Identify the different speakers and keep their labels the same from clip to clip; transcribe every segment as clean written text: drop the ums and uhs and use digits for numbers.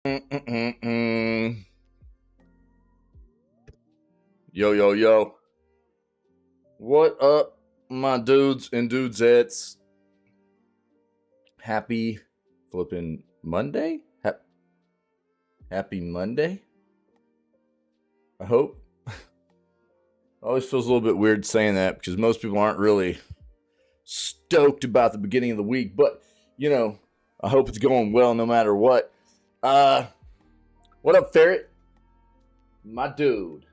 Speaker 1: Yo, yo, yo. What up, my dudes and dudesettes? Happy flipping Monday? Happy Monday? I hope. Always feels a little bit weird saying that because most people aren't really stoked about the beginning of the week. But, you know, I hope it's going well no matter what. What up, Ferret? My dude.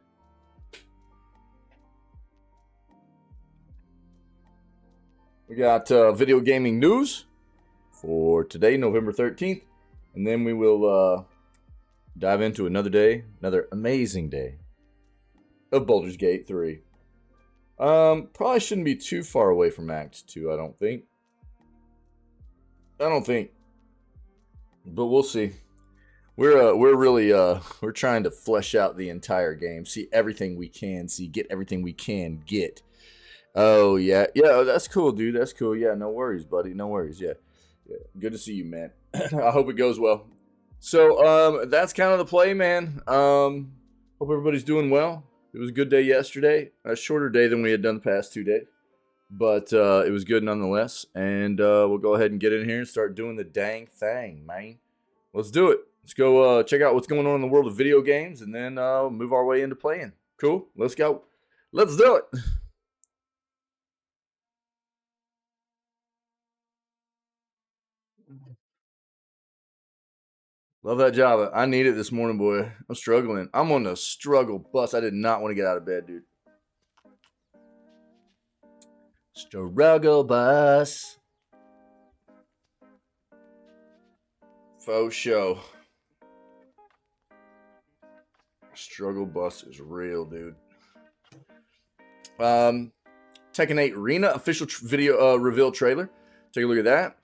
Speaker 1: We got video gaming news for today, November 13th. And then we will dive into another day, another amazing day of Baldur's Gate 3. Probably shouldn't be too far away from Act 2, I don't think. But we'll see. We're really we're trying to flesh out the entire game, see everything we can see, get everything we can get. Oh yeah, that's cool, dude. That's cool. Yeah, no worries, buddy. No worries. Yeah. Good to see you, man. I hope it goes well. So that's kind of the play, man. Hope everybody's doing well. It was a good day yesterday. A shorter day than we had done the past 2 days, but it was good nonetheless. And we'll go ahead and get in here and start doing the dang thing, man. Let's do it. Let's go check out what's going on in the world of video games, and then move our way into playing. Cool. Let's go. Let's do it. Love that Java. I need it this morning, boy. I'm struggling. I'm on the struggle bus. I did not want to get out of bed, dude. Struggle bus. Faux show. Struggle bus is real, dude. Tekken 8 Arena official video reveal trailer. Take a look at that.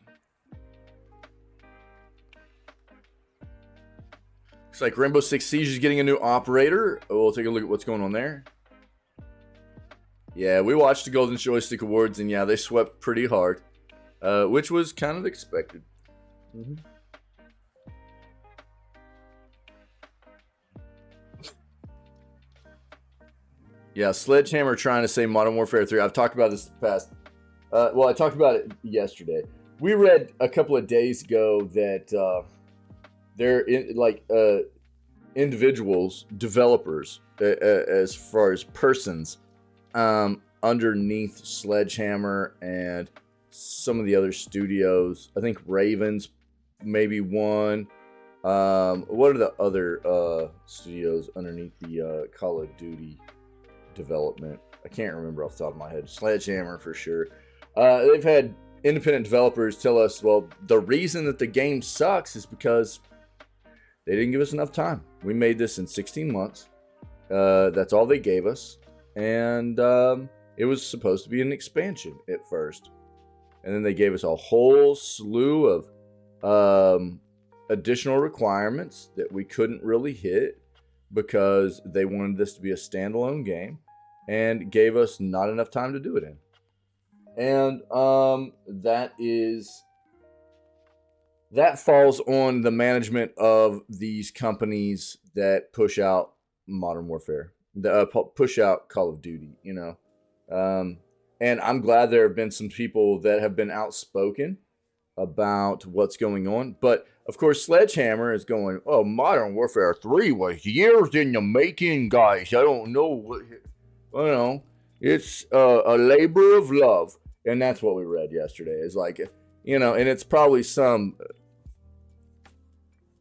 Speaker 1: Looks like Rainbow Six Siege is getting a new operator. We'll take a look at what's going on there. Yeah, we watched the Golden Joystick Awards, and yeah, they swept pretty hard, which was kind of expected. Yeah, Sledgehammer trying to say Modern Warfare 3. I've talked about this in the past. Well, I talked about it yesterday. We read a couple of days ago that they're individuals, developers, as far as persons, underneath Sledgehammer and some of the other studios. I think Ravens maybe one. What are the other studios underneath the Call of Duty development? I can't remember off the top of my head. Sledgehammer for sure. They've had independent developers tell us, well, the reason that the game sucks is because they didn't give us enough time. We made this in 16 months. That's all they gave us. And it was supposed to be an expansion at first. And then they gave us a whole slew of additional requirements that we couldn't really hit because they wanted this to be a standalone game and gave us not enough time to do it in. And that falls on the management of these companies that push out Modern Warfare, push out Call of Duty, you know. And I'm glad there have been some people that have been outspoken about what's going on. But, of course, Sledgehammer is going, oh, Modern Warfare 3 was years in the making, guys. I don't know what... You know, it's a labor of love. And that's what we read yesterday. It's like, you know, and it's probably some...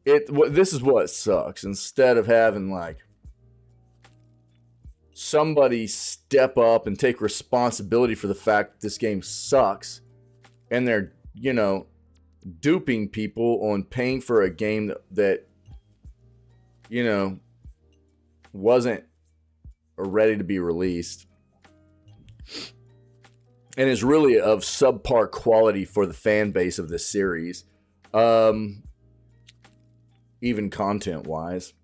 Speaker 1: This is what sucks. Instead of having, like, somebody step up and take responsibility for the fact that this game sucks, and they're, you know, duping people on paying for a game that you know, wasn't ready to be released, and is really of subpar quality for the fan base of this series, even content wise.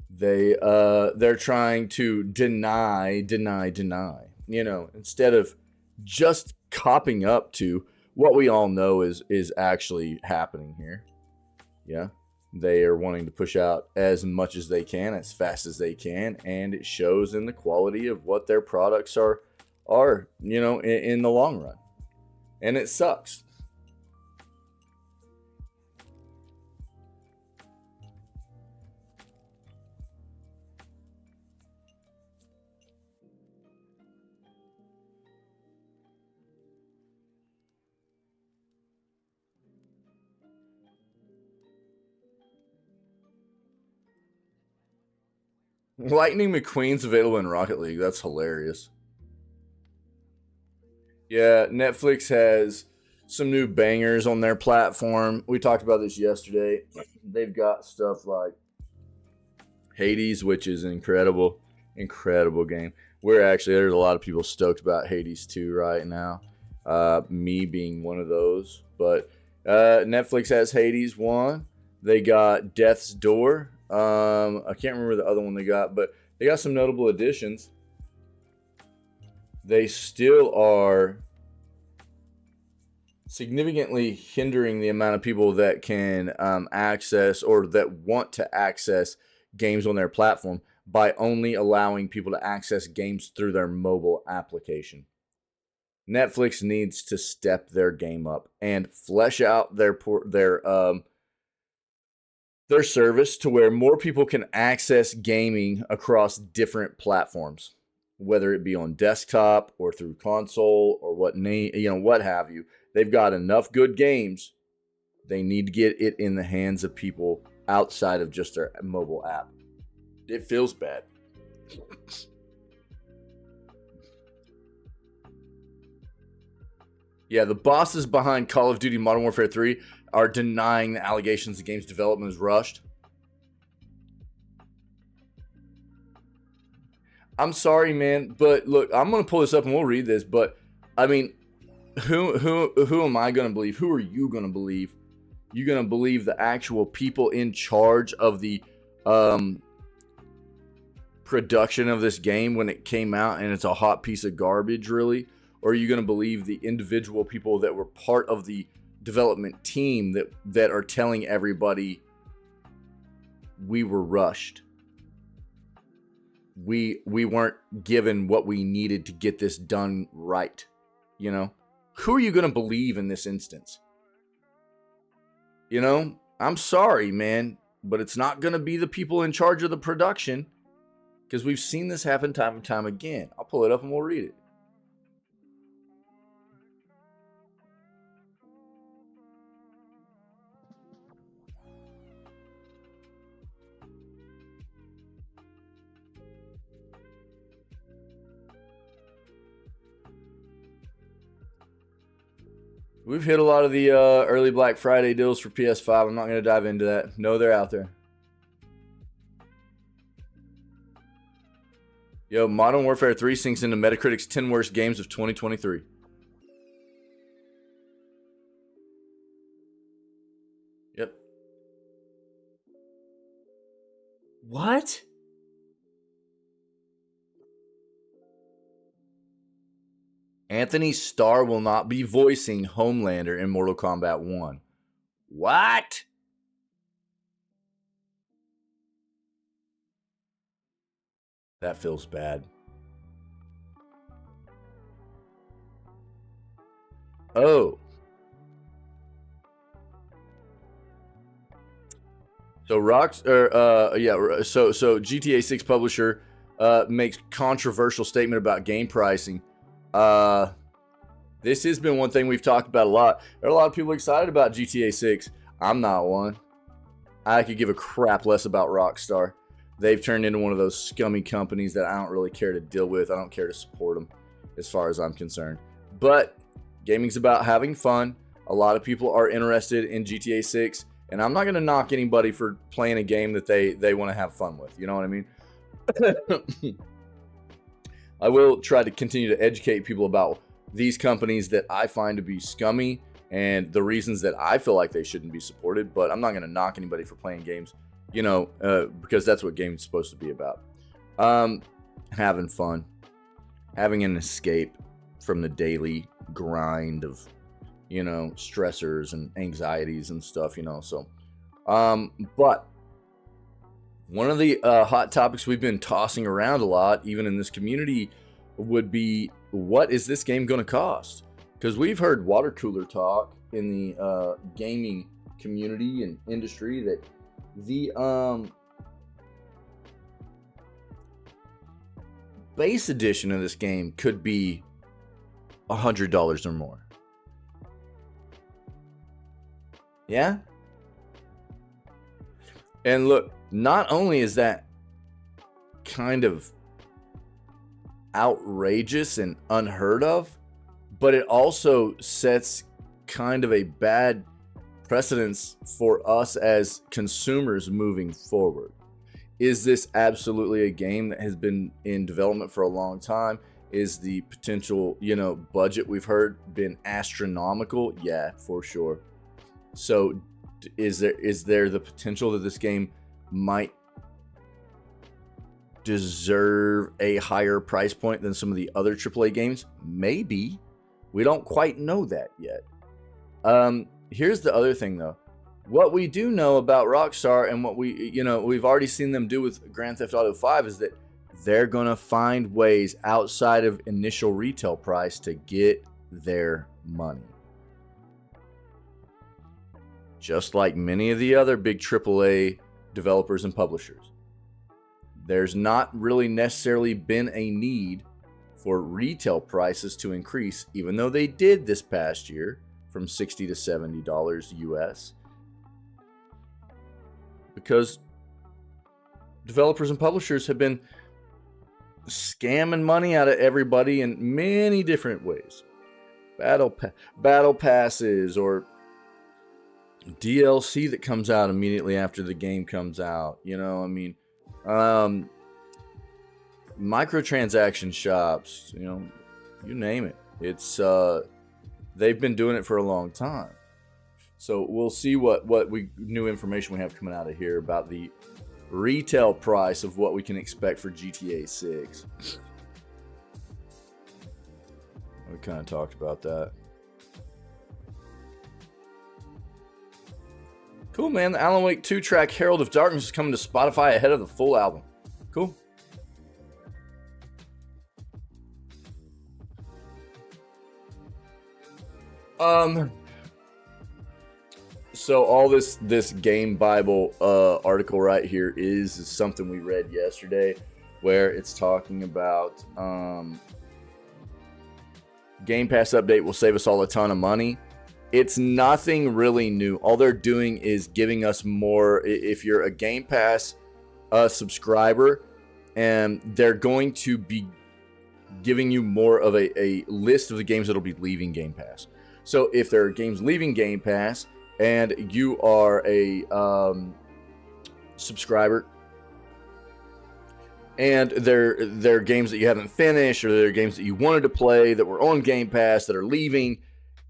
Speaker 1: They're trying to deny, you know, instead of just copping up to what we all know is actually happening here. Yeah. They are wanting to push out as much as they can, as fast as they can, and it shows in the quality of what their products are in the long run. And it sucks. Lightning McQueen's available in Rocket League. That's hilarious. Yeah, Netflix has some new bangers on their platform. We talked about this yesterday. They've got stuff like Hades, which is an incredible game. There's a lot of people stoked about Hades 2 right now. Me being one of those. But Netflix has Hades 1. They got Death's Door. I can't remember the other one they got, but they got some notable additions. They still are significantly hindering the amount of people that can access or that want to access games on their platform by only allowing people to access games through their mobile application. Netflix needs to step their game up and flesh out their service to where more people can access gaming across different platforms, whether it be on desktop or through console or what have you. They've got enough good games. They need to get it in the hands of people outside of just their mobile app. It feels bad. Yeah, the bosses behind Call of Duty Modern Warfare 3 are denying the allegations the game's development is rushed. I'm sorry, man, but look, I'm gonna pull this up and we'll read this. But I mean, who am I gonna believe? Who are you gonna believe? You gonna believe the actual people in charge of the production of this game when it came out and it's a hot piece of garbage, really? Or are you gonna believe the individual people that were part of the development team that are telling everybody we were rushed? We weren't given what we needed to get this done right. You know, who are you going to believe in this instance? You know, I'm sorry, man, but it's not going to be the people in charge of the production, because we've seen this happen time and time again. I'll pull it up and we'll read it. We've hit a lot of the early Black Friday deals for PS5. I'm not going to dive into that. No, they're out there. Yo, Modern Warfare 3 sinks into Metacritic's 10 worst games of 2023. Yep. What? Anthony Starr will not be voicing Homelander in Mortal Kombat 1. What? That feels bad. Oh. So so GTA 6 publisher makes controversial statement about game pricing. This has been one thing we've talked about a lot. There are a lot of people excited about GTA 6. I'm not one. I could give a crap less about Rockstar. They've turned into one of those scummy companies that I don't really care to deal with. I don't care to support them as far as I'm concerned. But gaming's about having fun. A lot of people are interested in GTA 6. And I'm not going to knock anybody for playing a game that they want to have fun with. You know what I mean? I will try to continue to educate people about these companies that I find to be scummy and the reasons that I feel like they shouldn't be supported. But I'm not going to knock anybody for playing games, because that's what gaming's supposed to be about. Having fun, having an escape from the daily grind of, stressors and anxieties and stuff, So But one of the hot topics we've been tossing around a lot, even in this community, would be, what is this game going to cost? Because we've heard water cooler talk in the gaming community and industry that the base edition of this game could be $100 or more. Yeah? And look, not only is that kind of outrageous and unheard of, but it also sets kind of a bad precedence for us as consumers moving forward. Is this absolutely a game that has been in development for a long time? Is the potential, budget we've heard been astronomical? Yeah, for sure. So is there the potential that this game might deserve a higher price point than some of the other AAA games? Maybe. We don't quite know that yet. Here's the other thing, though. What we do know about Rockstar, and what we've already seen them do with Grand Theft Auto 5, is that they're going to find ways outside of initial retail price to get their money. Just like many of the other big AAA developers and publishers. There's not really necessarily been a need for retail prices to increase, even though they did this past year from $60 to $70 US. Because developers and publishers have been scamming money out of everybody in many different ways. Battle passes, or DLC that comes out immediately after the game comes out. Microtransaction shops, you name it. It's they've been doing it for a long time. So we'll see what new information we have coming out of here about the retail price of what we can expect for GTA 6. We kind of talked about that. Cool, man. The Alan Wake 2 track Herald of Darkness is coming to Spotify ahead of the full album. Cool. So all this Game Bible article right here is something we read yesterday, where it's talking about Game Pass update will save us all a ton of money. It's nothing really new. All they're doing is giving us more. If you're a Game Pass subscriber, and they're going to be giving you more of a list of the games that'll be leaving Game Pass. So if there are games leaving Game Pass and you are a subscriber, and they're games that you haven't finished, or they're games that you wanted to play that were on Game Pass that are leaving,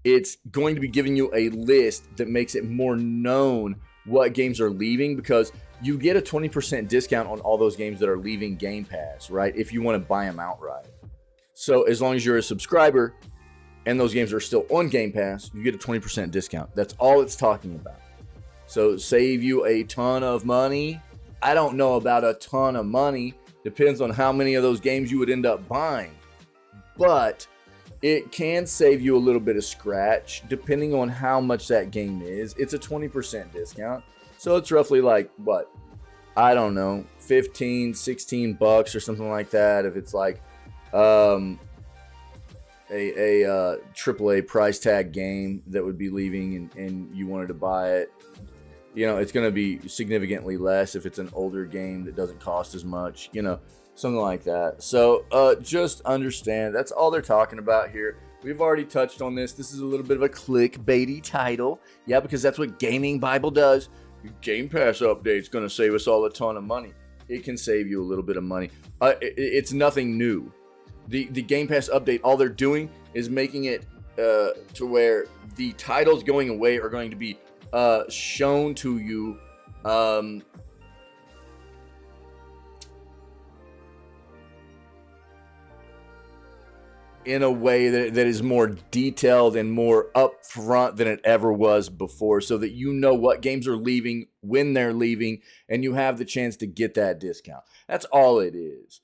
Speaker 1: it's going to be giving you a list that makes it more known what games are leaving, because you get a 20% discount on all those games that are leaving Game Pass, right? If you want to buy them outright. So as long as you're a subscriber and those games are still on Game Pass, you get a 20% discount. That's all it's talking about. So save you a ton of money. I don't know about a ton of money. Depends on how many of those games you would end up buying. But it can save you a little bit of scratch depending on how much that game is. It's a 20% discount. So it's roughly like, what? I don't know, 15, 16 bucks or something like that. If it's like a AAA price tag game that would be leaving and you wanted to buy it, it's going to be significantly less if it's an older game that doesn't cost as much, something like that. So just understand, that's all they're talking about here. We've already touched on this. This is a little bit of a clickbaity title. Yeah, because that's what Gaming Bible does. Game Pass update's going to save us all a ton of money. It can save you a little bit of money. It's nothing new. The Game Pass update, all they're doing is making it to where the titles going away are going to be shown to you in a way that is more detailed and more upfront than it ever was before, so that you know what games are leaving, when they're leaving, and you have the chance to get that discount. That's all it is.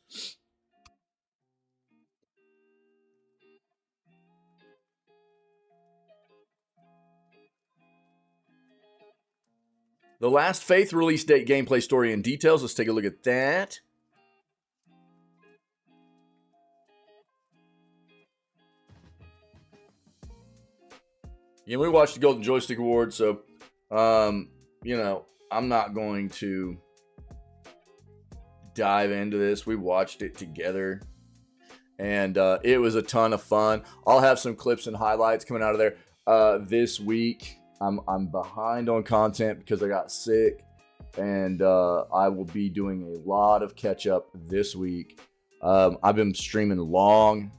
Speaker 1: The Last Faith release date, gameplay, story, and details. Let's take a look at that. Yeah, we watched the Golden Joystick Awards, so, you know, I'm not going to dive into this. We watched it together, and it was a ton of fun. I'll have some clips and highlights coming out of there this week. I'm behind on content because I got sick, and I will be doing a lot of catch up this week. I've been streaming long.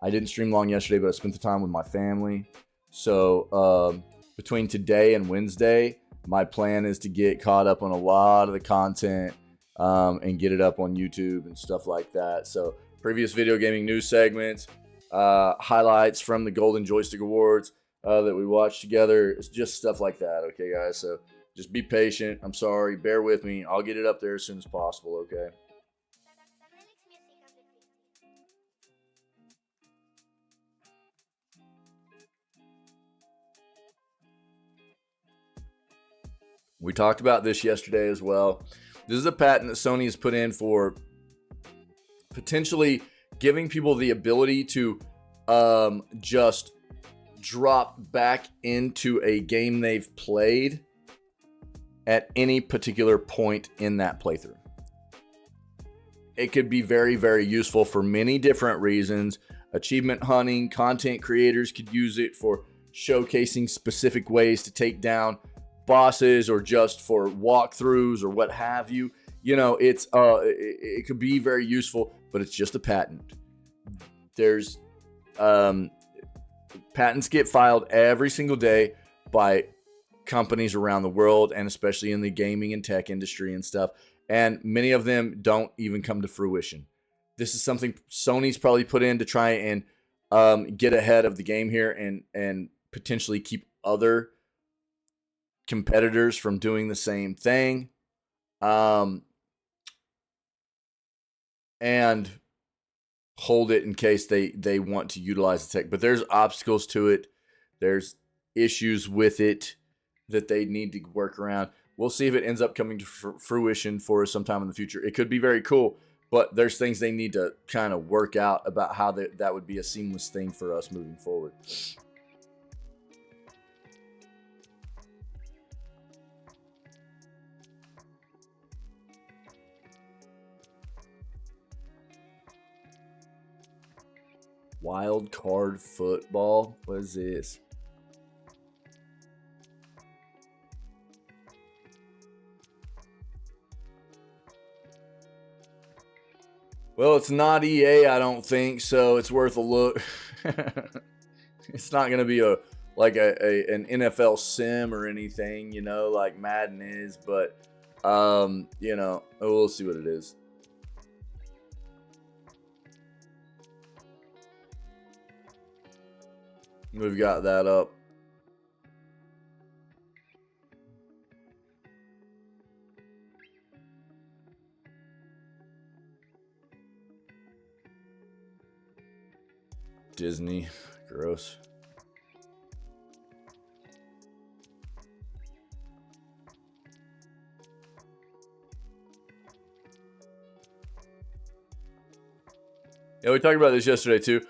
Speaker 1: I didn't stream long yesterday, but I spent the time with my family. So between today and Wednesday, my plan is to get caught up on a lot of the content and get it up on YouTube and stuff like that. So previous video gaming news segments, highlights from the Golden Joystick Awards that we watched together. It's just stuff like that, okay, guys? So just be patient. I'm sorry. Bear with me. I'll get it up there as soon as possible, okay? We talked about this yesterday as well. This is a patent that Sony has put in for potentially giving people the ability to just drop back into a game they've played at any particular point in that playthrough. It could be very, very useful for many different reasons. Achievement hunting, content creators could use it for showcasing specific ways to take down bosses, or just for walkthroughs or what have you. You know, it could be very useful, but it's just a patent. There's patents get filed every single day by companies around the world, and especially in the gaming and tech industry and stuff, and many of them don't even come to fruition. This is something Sony's probably put in to try and get ahead of the game here, and potentially keep other competitors from doing the same thing, and hold it in case they want to utilize the tech. But there's obstacles to it. There's issues with it that they need to work around. We'll see if it ends up coming to fruition for us sometime in the future. It could be very cool, but there's things they need to kind of work out about how that would be a seamless thing for us moving forward. Wild card football? What is this? Well, it's not EA, I don't think, so it's worth a look. It's not going to be an NFL sim or anything, you know, like Madden is, but, you know, we'll see what it is. We've got that up. Disney. Gross. Yeah, we talked about this yesterday too.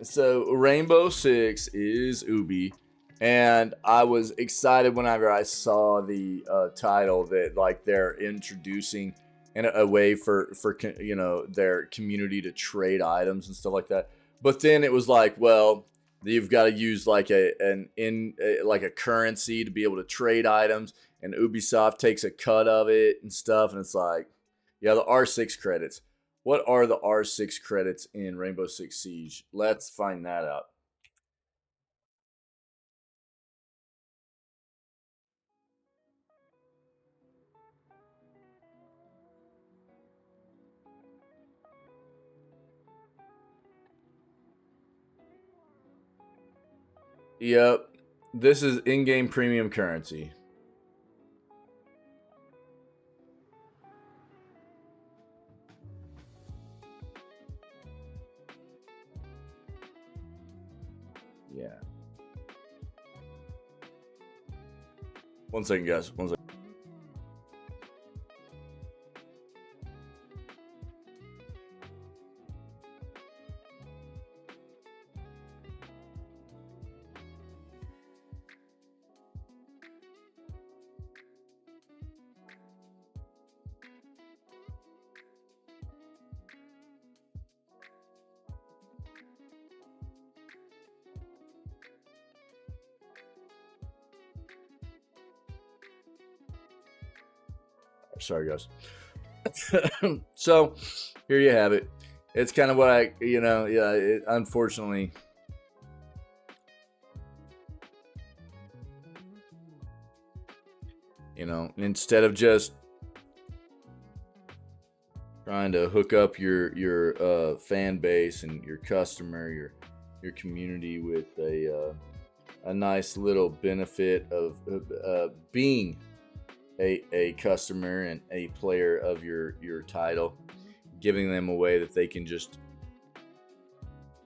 Speaker 1: So Rainbow Six is Ubi, and I was excited whenever I saw the title that like they're introducing in a way for you know, their community to trade items and stuff like that. But then it was like, well, you've got to use like a currency to be able to trade items, and Ubisoft takes a cut of it and stuff, and it's like, yeah, the R6 credits. What are the R6 credits in Rainbow Six Siege? Let's find that out. Yep. This is in-game premium currency. Yeah. One second, guys. One second. Sorry, guys. So, here you have it. It's kind of what I, unfortunately, instead of just trying to hook up your fan base and your customer, your community with a nice little benefit of being a customer and a player of your title, giving them a way that they can just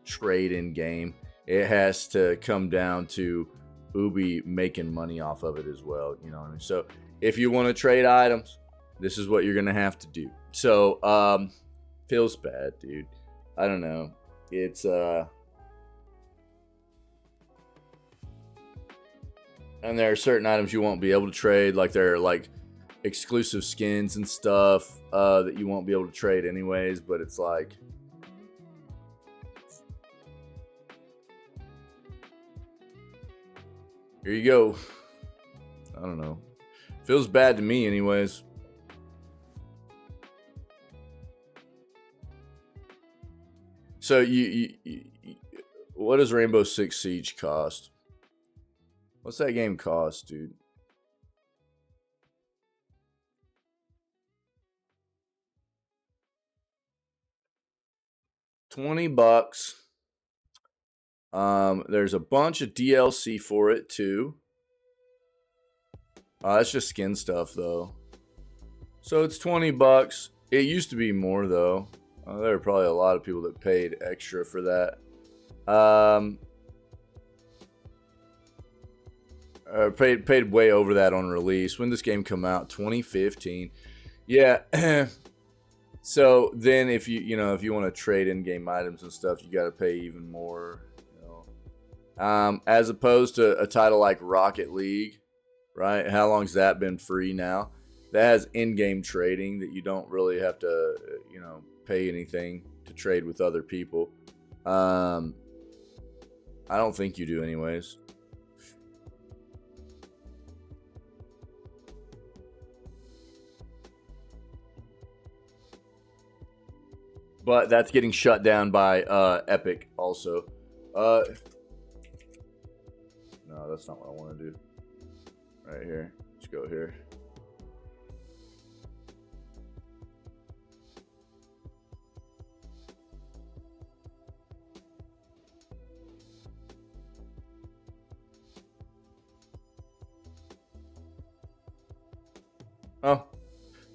Speaker 1: trade in game. It has to come down to Ubi making money off of it as well. You know what I mean? So if you want to trade items, this is what you're gonna have to do. So feels bad, dude. I don't know. It's and there are certain items you won't be able to trade, like there are like exclusive skins and stuff that you won't be able to trade anyways, but it's like, here you go. I don't know. Feels bad to me anyways. So what does Rainbow Six Siege cost? What's that game cost, dude? $20. There's a bunch of DLC for it too. That's just skin stuff though. So it's $20. It used to be more though. There are probably a lot of people that paid extra for that. Paid way over that on release. When this game come out? 2015. Yeah. So then if you want to trade in-game items and stuff, you got to pay even more. As opposed to a title like Rocket League, right? How long's that been free now? That has in-game trading that you don't really have to, pay anything to trade with other people. I don't think you do anyways. But that's getting shut down by Epic also. No, that's not what I want to do. Right here. Let's go here. Oh,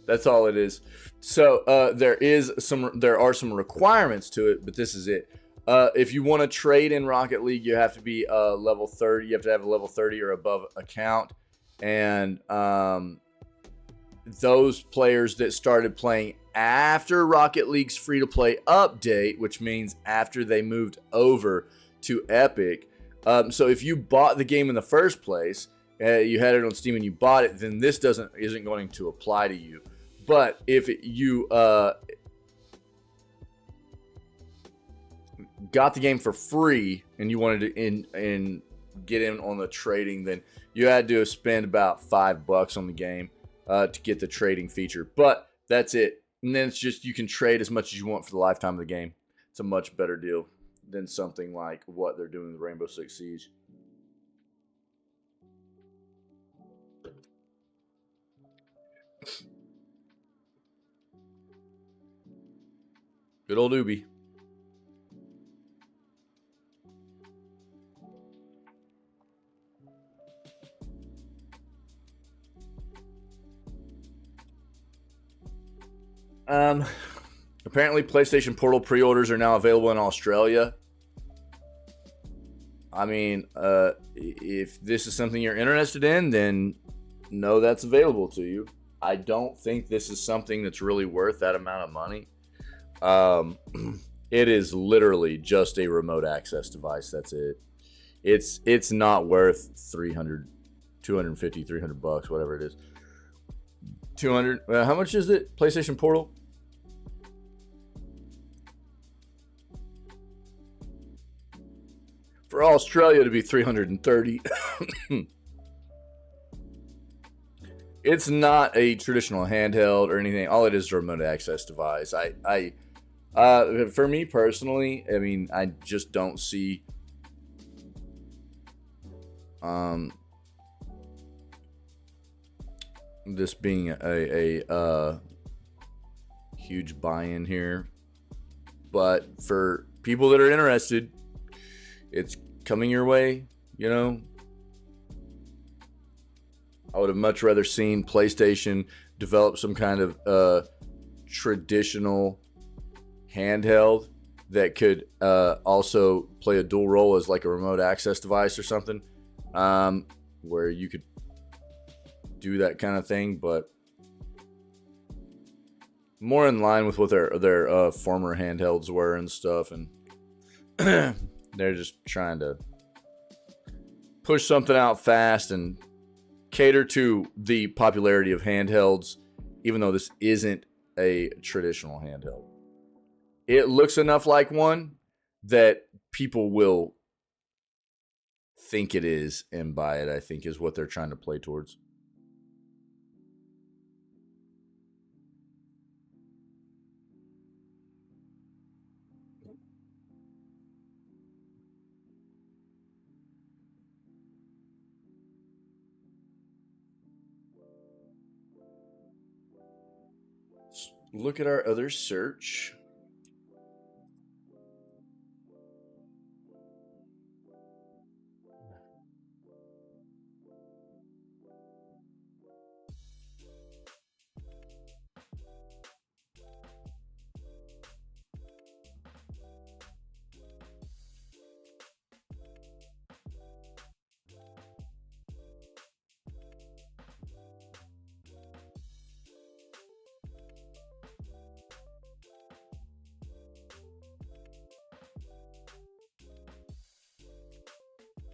Speaker 1: that's all it is. So there are some requirements to it, but this is it. If you want to trade in Rocket League, you have to be level 30. You have to have a level 30 or above account. And those players that started playing after Rocket League's free-to-play update, which means after they moved over to Epic. So if you bought the game in the first place, you had it on Steam and you bought it, then this isn't going to apply to you. But if you got the game for free and you wanted to get in on the trading, then you had to spend about $5 on the game to get the trading feature. But that's it. And then it's just you can trade as much as you want for the lifetime of the game. It's a much better deal than something like what they're doing with Rainbow Six Siege. Good old Ubi. Apparently PlayStation Portal pre-orders are now available in Australia. I mean, if this is something you're interested in, then no, that's available to you. I don't think this is something that's really worth that amount of money. It is literally just a remote access device. That's it. It's not worth 300, 250, 300 bucks, whatever it is. 200. How much is it? PlayStation Portal? For Australia to be 330. It's not a traditional handheld or anything. All it is a remote access device. For me personally, I mean, I just don't see this being a huge buy-in here. But for people that are interested, it's coming your way, you know. I would have much rather seen PlayStation develop some kind of traditional handheld that could also play a dual role as like a remote access device or something, where you could do that kind of thing, but more in line with what their former handhelds were and stuff, and they're just trying to push something out fast and cater to the popularity of handhelds, even though this isn't a traditional handheld. It looks enough like one that people will think it is and buy it, I think, is what they're trying to play towards. Let's look at our other search.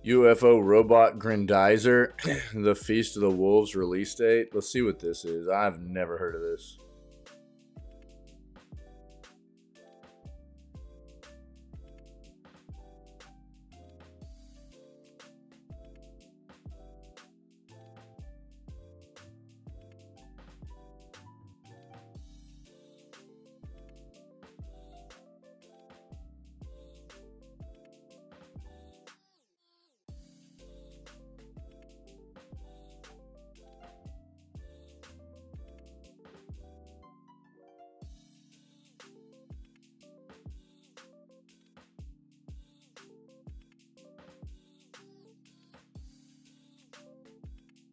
Speaker 1: UFO Robot Grandizer, The Feast of the Wolves release date. Let's see what this is. I've never heard of this.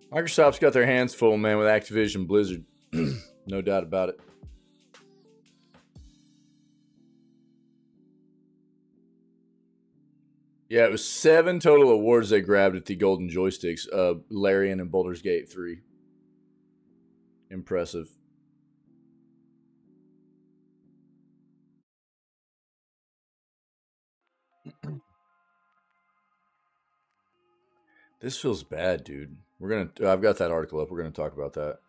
Speaker 1: Microsoft's got their hands full, man, with Activision Blizzard. No doubt about it. Yeah, it was 7 total awards they grabbed at the Golden Joysticks. Larian and Baldur's Gate 3. Impressive. This feels bad, dude. I've got that article up. We're gonna talk about that.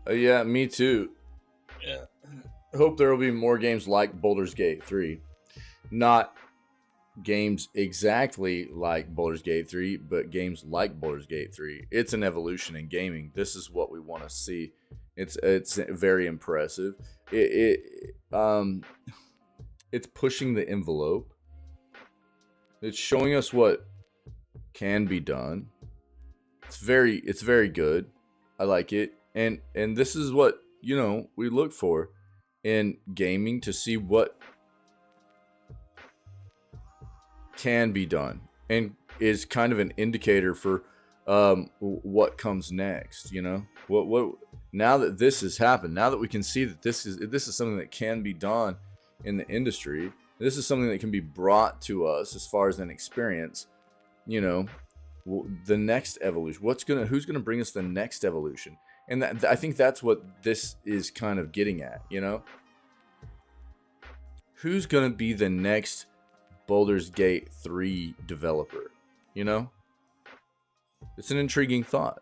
Speaker 1: Yeah, me too. Yeah. I hope there will be more games like Baldur's Gate 3. Not games exactly like Baldur's Gate 3, but games like Baldur's Gate 3. It's an evolution in gaming. This is what we want to see. It's very impressive. It's pushing the envelope. It's showing us what can be done. It's very good. I like it. And this is what, you know, we look for in gaming, to see what can be done and is kind of an indicator for what comes next, you know. What now that this has happened, now that we can see that this is something that can be done in the industry, this is something that can be brought to us as far as an experience, you know, the next evolution. Who's gonna bring us the next evolution? And I think that's what this is kind of getting at, you know. Who's gonna be the next Baldur's Gate 3 developer? You know, it's an intriguing thought.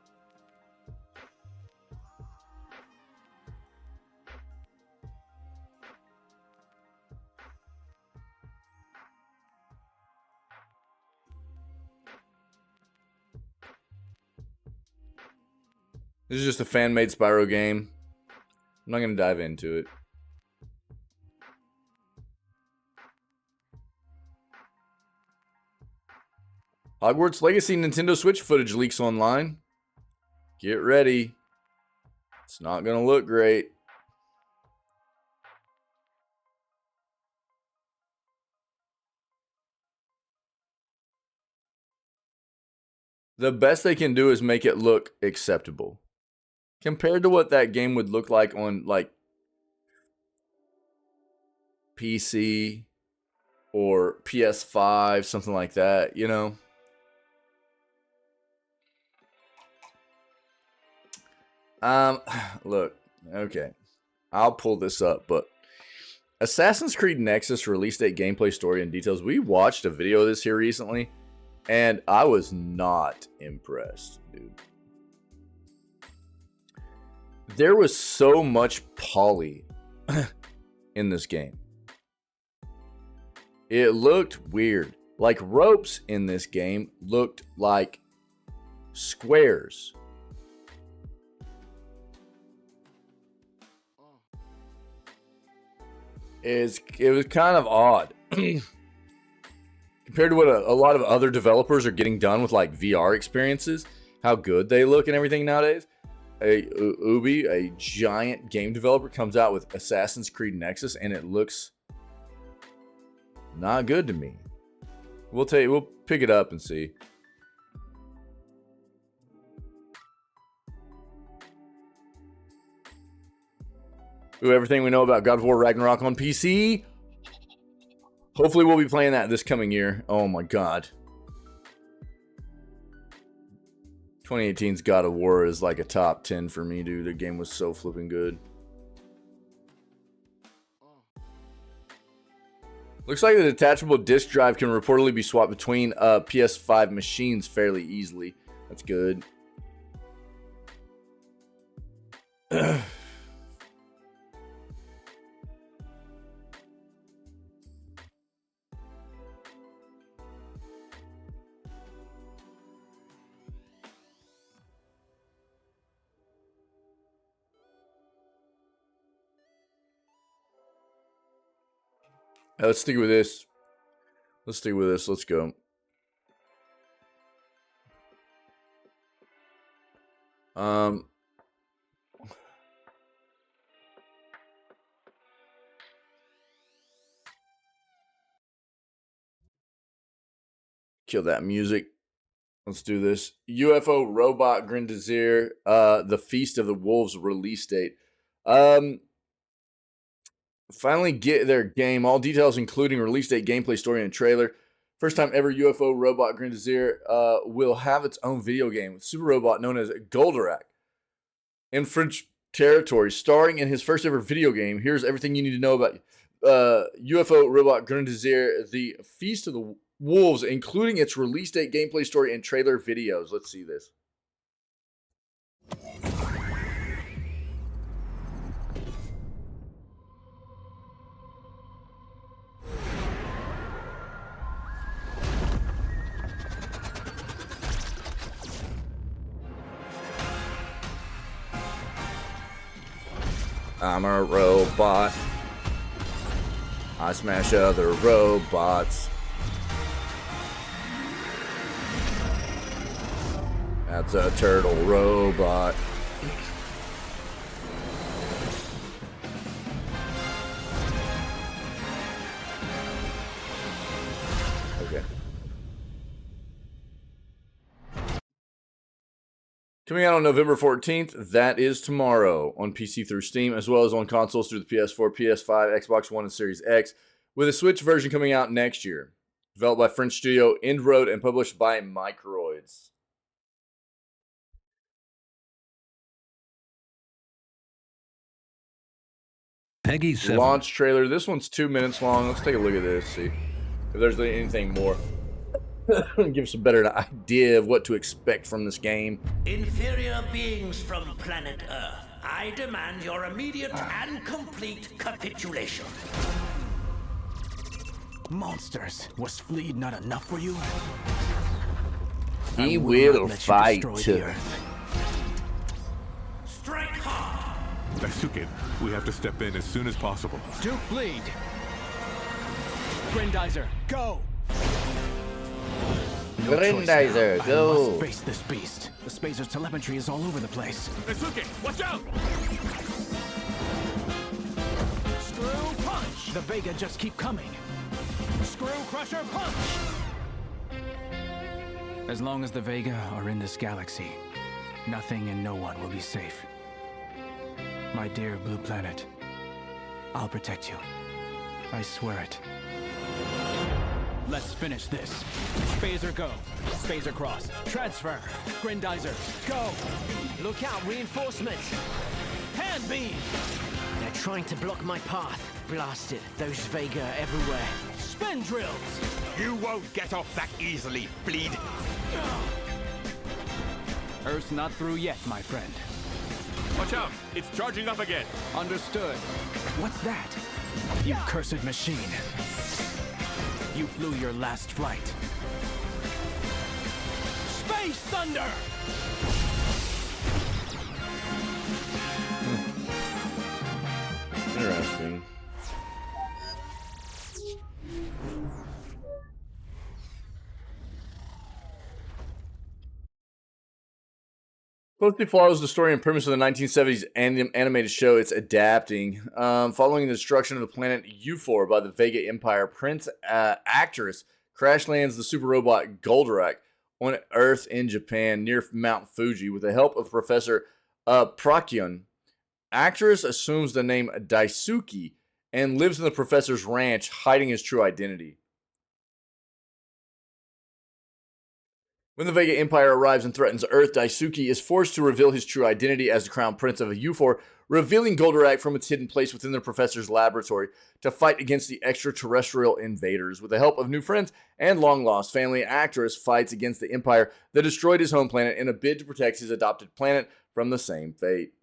Speaker 1: This is just a fan-made Spyro game. I'm not going to dive into it. Hogwarts Legacy Nintendo Switch footage leaks online. Get ready. It's not going to look great. The best they can do is make it look acceptable. Compared to what that game would look like on, like, PC or PS5, something like that, you know? Look, okay. I'll pull this up, but Assassin's Creed Nexus release date, gameplay, story, and details. We watched a video of this here recently, and I was not impressed, dude. There was so much poly in this game. It looked weird. Like, ropes in this game looked like squares. It was kind of odd. Compared to what a lot of other developers are getting done with, like, VR experiences, how good they look and everything nowadays. Ubi, a giant game developer, comes out with Assassin's Creed Nexus, and it looks not good to me. We'll pick it up and see. Ooh, everything we know about God of War Ragnarok on PC. Hopefully we'll be playing that this coming year. Oh my god. 2018's God of War is like a top 10 for me, dude. The game was so flipping good. Looks like the detachable disk drive can reportedly be swapped between PS5 machines fairly easily. That's good. Let's stick with this. Let's stick with this. Let's go. Kill that music. Let's do this. UFO Robot Grenadier, The Feast of the Wolves release date. Finally get their game. All details including release date, gameplay, story, and trailer. First time ever UFO Robot Grenadier will have its own video game with Super Robot known as Goldorak in French territory. Starring in his first ever video game, here's everything you need to know about UFO Robot Grenadier, The Feast of the Wolves, including its release date, gameplay, story, and trailer videos. Let's see this. I'm a robot. I smash other robots. That's a turtle robot. Okay. Coming out on November 14th, that is tomorrow, on PC through Steam, as well as on consoles through the PS4, PS5, Xbox One, and Series X, with a Switch version coming out next year. Developed by French studio Endroad and published by Microids.
Speaker 2: Peggy 7.
Speaker 1: Launch trailer. This one's 2 minutes long. Let's take a look at this, see if there's anything more. Give us a better idea of what to expect from this game.
Speaker 3: Inferior beings from planet Earth, I demand your immediate and complete capitulation.
Speaker 4: Monsters, was Fleet not enough for you?
Speaker 1: He
Speaker 4: I
Speaker 1: will
Speaker 4: not let you
Speaker 1: fight.
Speaker 4: destroy the Earth.
Speaker 3: Strike hard!
Speaker 5: Daisuke, we have to step in as soon as possible.
Speaker 4: Duke Bleed! Grendizer, go! No choice now.
Speaker 1: Grendizer,
Speaker 4: I
Speaker 1: go!
Speaker 4: must face this beast. The Spacer's telemetry is all over the place.
Speaker 5: Daisuke, watch out!
Speaker 4: Screw punch! The Vega just keep coming. Screw crusher punch! As long as the Vega are in this galaxy, nothing and no one will be safe. My dear Blue Planet, I'll protect you. I swear it. Let's finish this. Spazer go. Spazer cross. Transfer. Grendizer, go.
Speaker 6: Look out, reinforcements!
Speaker 4: Hand beam.
Speaker 6: They're trying to block my path. Blasted. Those Vega are everywhere.
Speaker 4: Spin drills.
Speaker 5: You won't get off that easily, Bleed.
Speaker 4: Earth's not through yet, my friend.
Speaker 5: Watch out, it's charging up again.
Speaker 4: Understood. What's that? You cursed machine. You flew your last flight. Space Thunder!
Speaker 1: Interesting. Closely follows the story and premise of the 1970s animated show it's adapting. Following the destruction of the planet Euphor by the Vega Empire, Prince Actress crash lands the super robot Goldorak on Earth in Japan near Mount Fuji with the help of Professor Procyon. Actress assumes the name Daisuke and lives in the professor's ranch, hiding his true identity. When the Vega Empire arrives and threatens Earth, Daisuke is forced to reveal his true identity as the crown prince of Euphor, revealing Goldorak from its hidden place within the professor's laboratory to fight against the extraterrestrial invaders. With the help of new friends and long-lost family, Actress fights against the Empire that destroyed his home planet in a bid to protect his adopted planet from the same fate.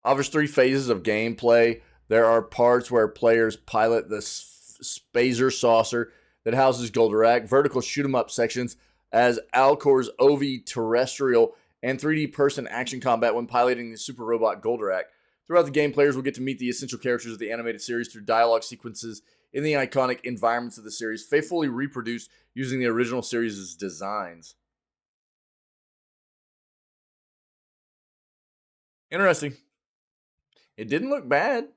Speaker 1: Offers 3 phases of gameplay. There are parts where players pilot the Spazer saucer that houses Goldorak, vertical shoot-'em-up sections as Alcor's OV terrestrial, and 3D person action combat when piloting the super robot Goldorak. Throughout the game, players will get to meet the essential characters of the animated series through dialogue sequences in the iconic environments of the series, faithfully reproduced using the original series' designs. Interesting. It didn't look bad.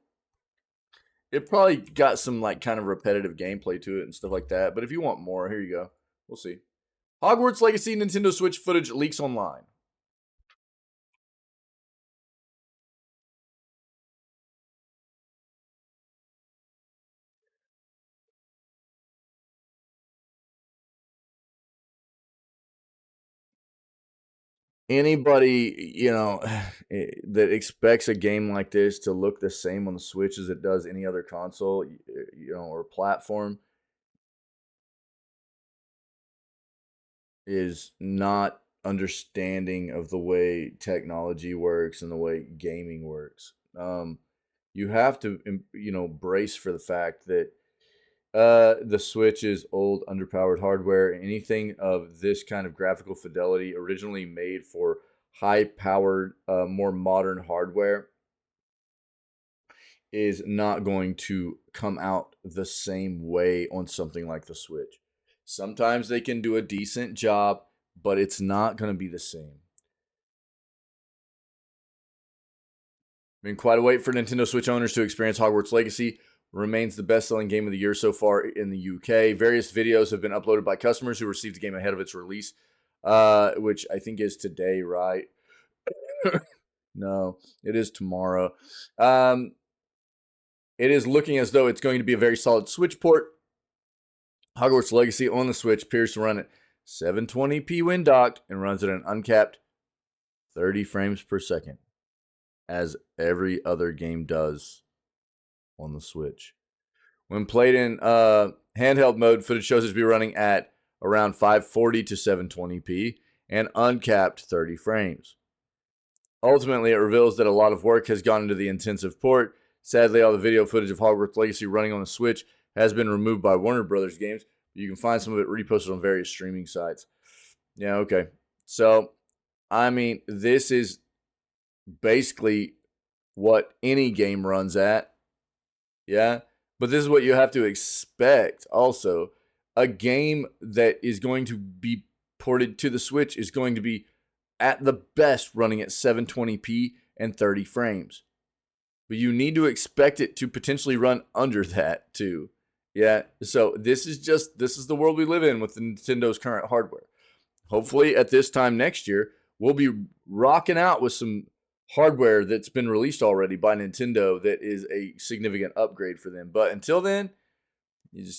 Speaker 1: It probably got some like kind of repetitive gameplay to it and stuff like that. But if you want more, here you go. We'll see. Hogwarts Legacy Nintendo Switch footage leaks online. Anybody, that expects a game like this to look the same on the Switch as it does any other console, or platform, is not understanding of the way technology works and the way gaming works. You have to, brace for the fact that the Switch is old, underpowered hardware. Anything of this kind of graphical fidelity, originally made for high-powered, more modern hardware, is not going to come out the same way on something like the Switch. Sometimes they can do a decent job, but it's not going to be the same. Been quite a wait for Nintendo Switch owners to experience Hogwarts Legacy. Remains the best-selling game of the year so far in the UK. Various videos have been uploaded by customers who received the game ahead of its release, which I think is today, right? No, it is tomorrow. It is looking as though it's going to be a very solid Switch port. Hogwarts Legacy on the Switch appears to run at 720p when docked and runs at an uncapped 30 frames per second, as every other game does on the Switch. When played in handheld mode, footage shows it to be running at around 540 to 720p and uncapped 30 frames. Ultimately, it reveals that a lot of work has gone into the intensive port. Sadly, all the video footage of Hogwarts Legacy running on the Switch has been removed by Warner Brothers Games. You can find some of it reposted on various streaming sites. Yeah, okay. So, I mean, this is basically what any game runs at. Yeah, but this is what you have to expect also. A game that is going to be ported to the Switch is going to be at the best running at 720p and 30 frames. But you need to expect it to potentially run under that too. Yeah, so this is the world we live in with Nintendo's current hardware. Hopefully at this time next year, we'll be rocking out with some hardware that's been released already by Nintendo that is a significant upgrade for them. But until then,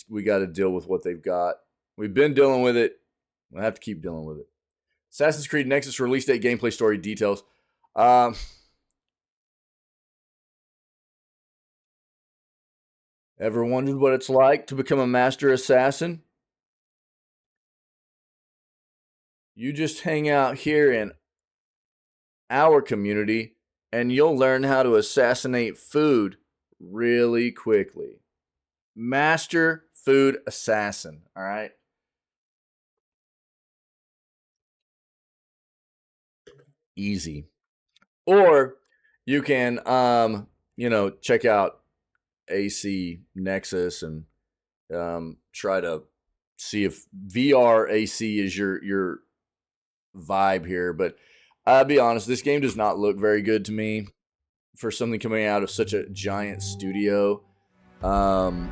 Speaker 1: we got to deal with what they've got. We've been dealing with it. We'll have to keep dealing with it. Assassin's Creed Nexus release date, gameplay story details. Ever wondered what it's like to become a master assassin? You just hang out here in our community and you'll learn how to assassinate food really quickly. Master food assassin, all right? Easy. Or you can check out AC Nexus and try to see if VR AC is your vibe here. But I'll be honest, this game does not look very good to me for something coming out of such a giant studio. Come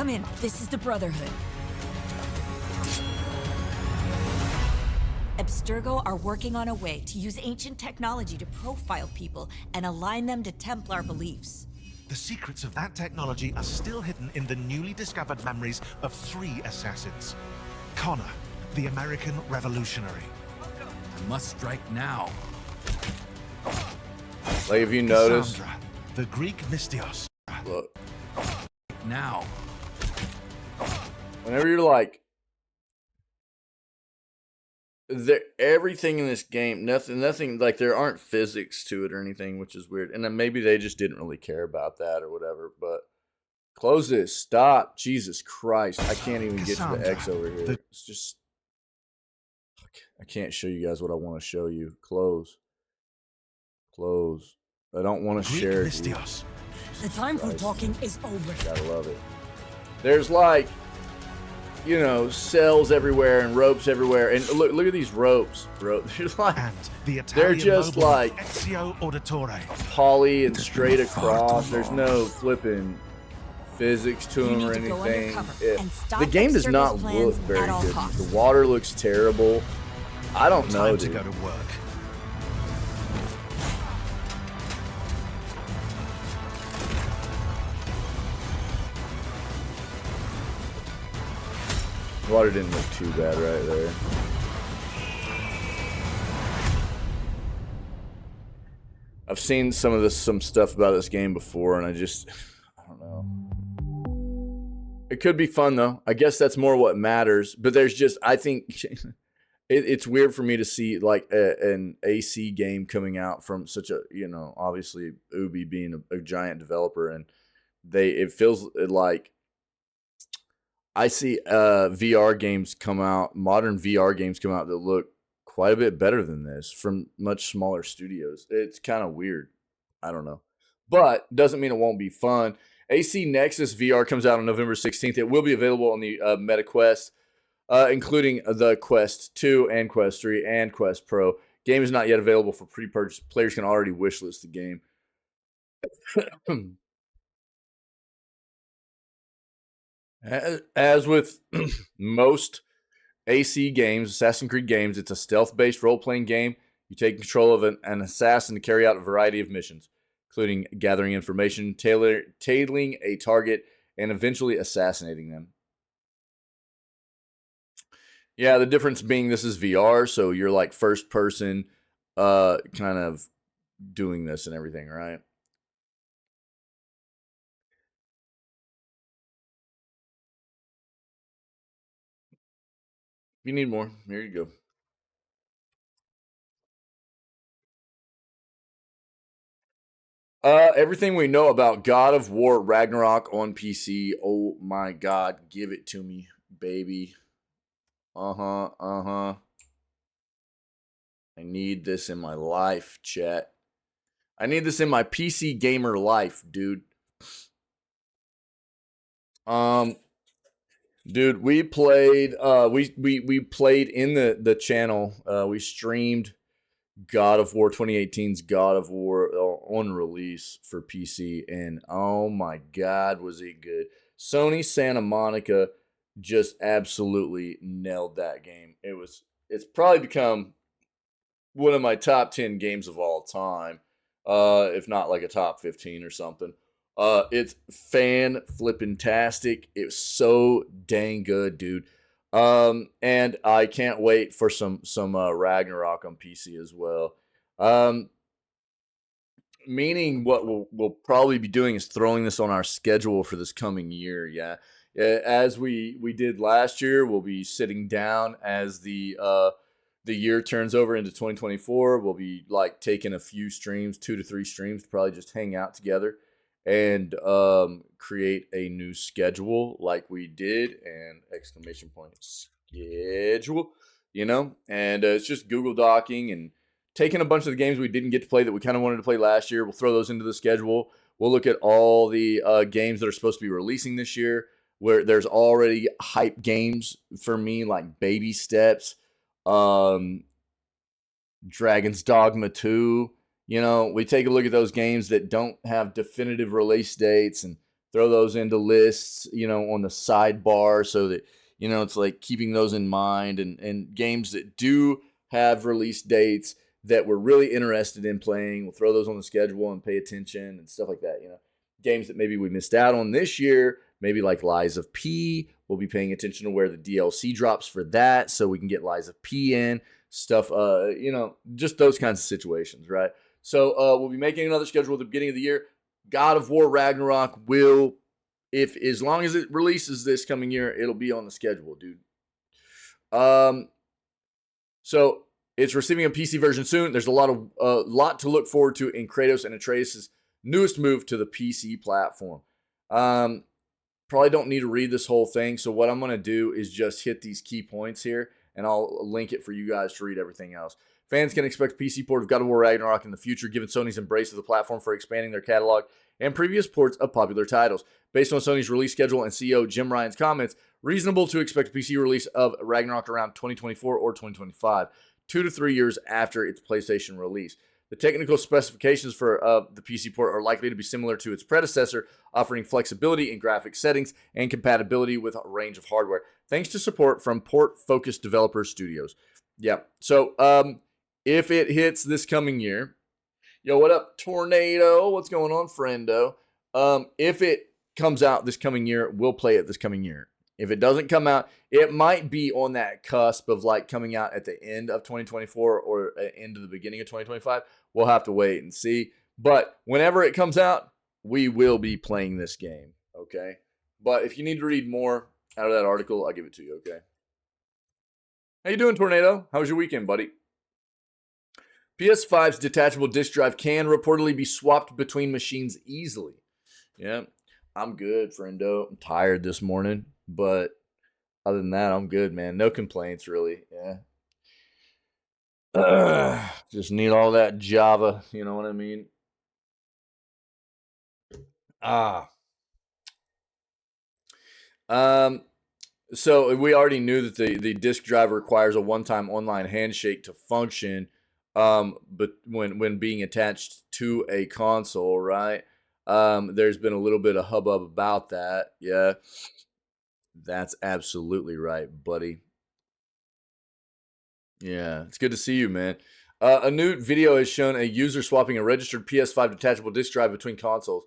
Speaker 2: in. This is the Brotherhood. Abstergo are working on a way to use ancient technology to profile people and align them to Templar beliefs.
Speaker 7: The secrets of that technology are still hidden in the newly discovered memories of 3 assassins. Connor, the American revolutionary.
Speaker 8: I must strike now.
Speaker 1: Like, if you notice,
Speaker 7: Cassandra, the Greek Mystios.
Speaker 1: Look.
Speaker 8: Now.
Speaker 1: Whenever you're like, everything in this game, nothing like, there aren't physics to it or anything, which is weird. And then maybe they just didn't really care about that or whatever. But close this. Stop. Jesus Christ. I can't even get to the X over here. It's just, I can't show you guys what I want to show you. Close. I don't want to share it.
Speaker 2: The time for talking is over.
Speaker 1: Gotta love it. There's like, cells everywhere and ropes everywhere. And look at these ropes, bro. They're just like poly and straight across. There's no flipping physics to them or anything. The game does not look very good. The water looks terrible. I don't know, dude.
Speaker 7: Time to go to work.
Speaker 1: Water didn't look too bad right there. I've seen some stuff about this game before, and I don't know. It could be fun though. I guess that's more what matters. But I think it's weird for me to see like an AC game coming out from such a, obviously Ubi being a giant developer, and it feels like I see VR games come out, modern VR games come out that look quite a bit better than this from much smaller studios. It's kind of weird. I don't know. but doesn't mean it won't be fun. AC Nexus VR comes out on November 16th. It will be available on the Meta Quest, including the Quest 2 and Quest 3 and Quest Pro. Game is not yet available for pre-purchase. Players can already wishlist the game. As with most AC games, Assassin's Creed games, it's a stealth-based role-playing game. You take control of an assassin to carry out a variety of missions, including gathering information, tailing a target, and eventually assassinating them. Yeah, the difference being this is VR, so you're like first person kind of doing this and everything, right? If you need more, here you go. Everything we know about God of War Ragnarok on PC. Oh my God, give it to me, baby. I need this in my life, chat. I need this in my PC gamer life, dude. Dude, we played we played in the channel. We streamed God of War 2018's God of War on release for PC, and oh my God, was it good. Sony Santa Monica just absolutely nailed that game. It's probably become one of my top 10 games of all time, if not like a top 15 or something. It's fan-flippin-tastic. It was so dang good, dude. And I can't wait for some Ragnarok on PC as well. Meaning what we'll probably be doing is throwing this on our schedule for this coming year. Yeah, as we did last year, we'll be sitting down as the year turns over into 2024. We'll be like taking a few streams, 2 to 3 streams, to probably just hang out together and create a new schedule like we did, and exclamation point schedule, and it's just Google Docking and taking a bunch of the games we didn't get to play that we kind of wanted to play last year. We'll throw those into the schedule. We'll look at all the games that are supposed to be releasing this year, where there's already hype games for me like Baby Steps, Dragon's Dogma 2. We take a look at those games that don't have definitive release dates and throw those into lists, on the sidebar, so that, it's like keeping those in mind, and games that do have release dates that we're really interested in playing. We'll throw those on the schedule and pay attention and stuff like that. Games that maybe we missed out on this year, maybe like Lies of P. We'll be paying attention to where the DLC drops for that, so we can get Lies of P in stuff. Just those kinds of situations, right? So we'll be making another schedule at the beginning of the year. God of War Ragnarok will, as long as it releases this coming year, it'll be on the schedule, dude. So it's receiving a PC version soon. There's a lot to look forward to in Kratos and Atreus' newest move to the PC platform. Probably don't need to read this whole thing, so what I'm going to do is just hit these key points here, and I'll link it for you guys to read everything else. Fans can expect a PC port of God of War Ragnarok in the future, given Sony's embrace of the platform for expanding their catalog and previous ports of popular titles. Based on Sony's release schedule and CEO Jim Ryan's comments, reasonable to expect a PC release of Ragnarok around 2024 or 2025, 2 to 3 years after its PlayStation release. The technical specifications for the PC port are likely to be similar to its predecessor, offering flexibility in graphic settings and compatibility with a range of hardware, thanks to support from port-focused developer studios. Yeah, so if it hits this coming year, yo, what up, Tornado? What's going on, friendo? If it comes out this coming year, we'll play it this coming year. If it doesn't come out, it might be on that cusp of like coming out at the end of 2024 or into the beginning of 2025. We'll have to wait and see. But whenever it comes out, we will be playing this game, okay? But if you need to read more out of that article, I'll give it to you, okay? How you doing, Tornado? How was your weekend, buddy? PS5's detachable disk drive can reportedly be swapped between machines easily. Yeah, I'm good, friendo. I'm tired this morning, but other than that, I'm good, man. No complaints, really. Yeah. Just need all that Java, you know what I mean? So we already knew that the disk drive requires a one-time online handshake to function, but when being attached to a console, right? There's been a little bit of hubbub about that. Yeah, that's absolutely right, buddy. Yeah, it's good to see you, man. A new video has shown a user swapping a registered PS5 detachable disk drive between consoles.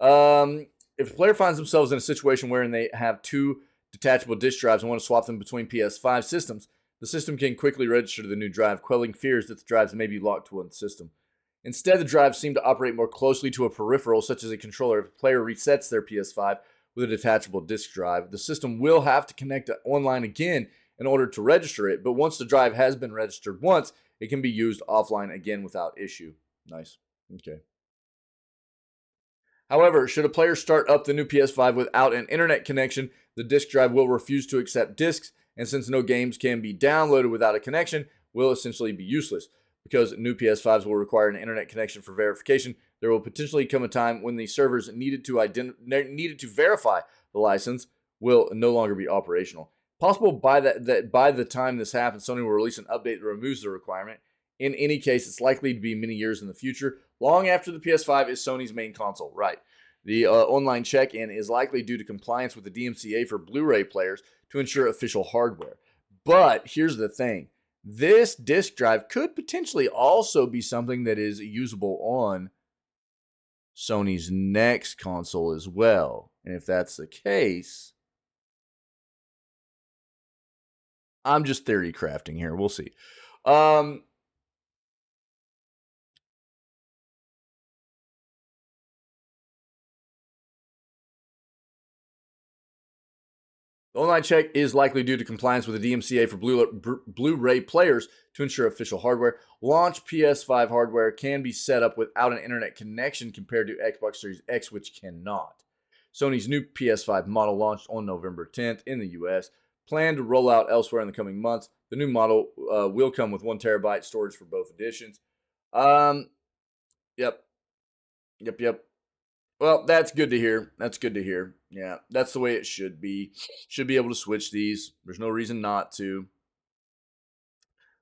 Speaker 1: If a player finds themselves in a situation wherein they have two detachable disk drives and want to swap them between PS5 systems, the system can quickly register to the new drive, quelling fears that the drives may be locked to one system. Instead, the drives seem to operate more closely to a peripheral, such as a controller. If a player resets their PS5 with a detachable disk drive, the system will have to connect online again in order to register it, but once the drive has been registered once, it can be used offline again without issue. Nice. Okay. However, should a player start up the new PS5 without an internet connection, the disk drive will refuse to accept disks, and since no games can be downloaded without a connection, will essentially be useless. Because new PS5s will require an internet connection for verification, there will potentially come a time when the servers needed to verify the license will no longer be operational. Possible by that by the time this happens, Sony will release an update that removes the requirement. In any case, it's likely to be many years in the future, long after the PS5 is Sony's main console. Right. The online check-in is likely due to compliance with the DMCA for Blu-ray players to ensure official hardware. But here's the thing. This disk drive could potentially also be something that is usable on Sony's next console as well. And if that's the case, I'm just theory crafting here. We'll see. The online check is likely due to compliance with the DMCA for Blu-ray players to ensure official hardware. Launch PS5 hardware can be set up without an internet connection compared to Xbox Series X, which cannot. Sony's new PS5 model launched on November 10th in the US. Planned to roll out elsewhere in the coming months. The new model will come with 1 terabyte storage for both editions. Yep. Well, that's good to hear. That's good to hear. Yeah, that's the way it should be. Should be able to switch these. There's no reason not to.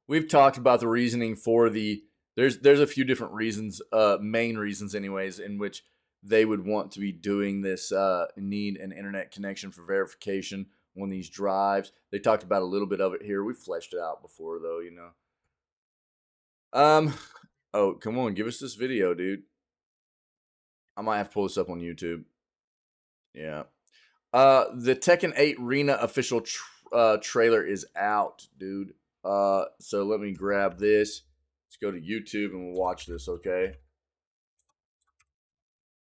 Speaker 1: We've talked about the reasoning for the... There's a few different reasons, main reasons anyways, in which they would want to be doing this, need an internet connection for verification on these drives. They talked about a little bit of it here. We fleshed it out before, though, you know. Oh, come on, give us this video, dude. I might have to pull this up on YouTube. Yeah. The Tekken 8 Arena official trailer is out, dude. So let me grab this. Let's go to YouTube and we'll watch this, okay?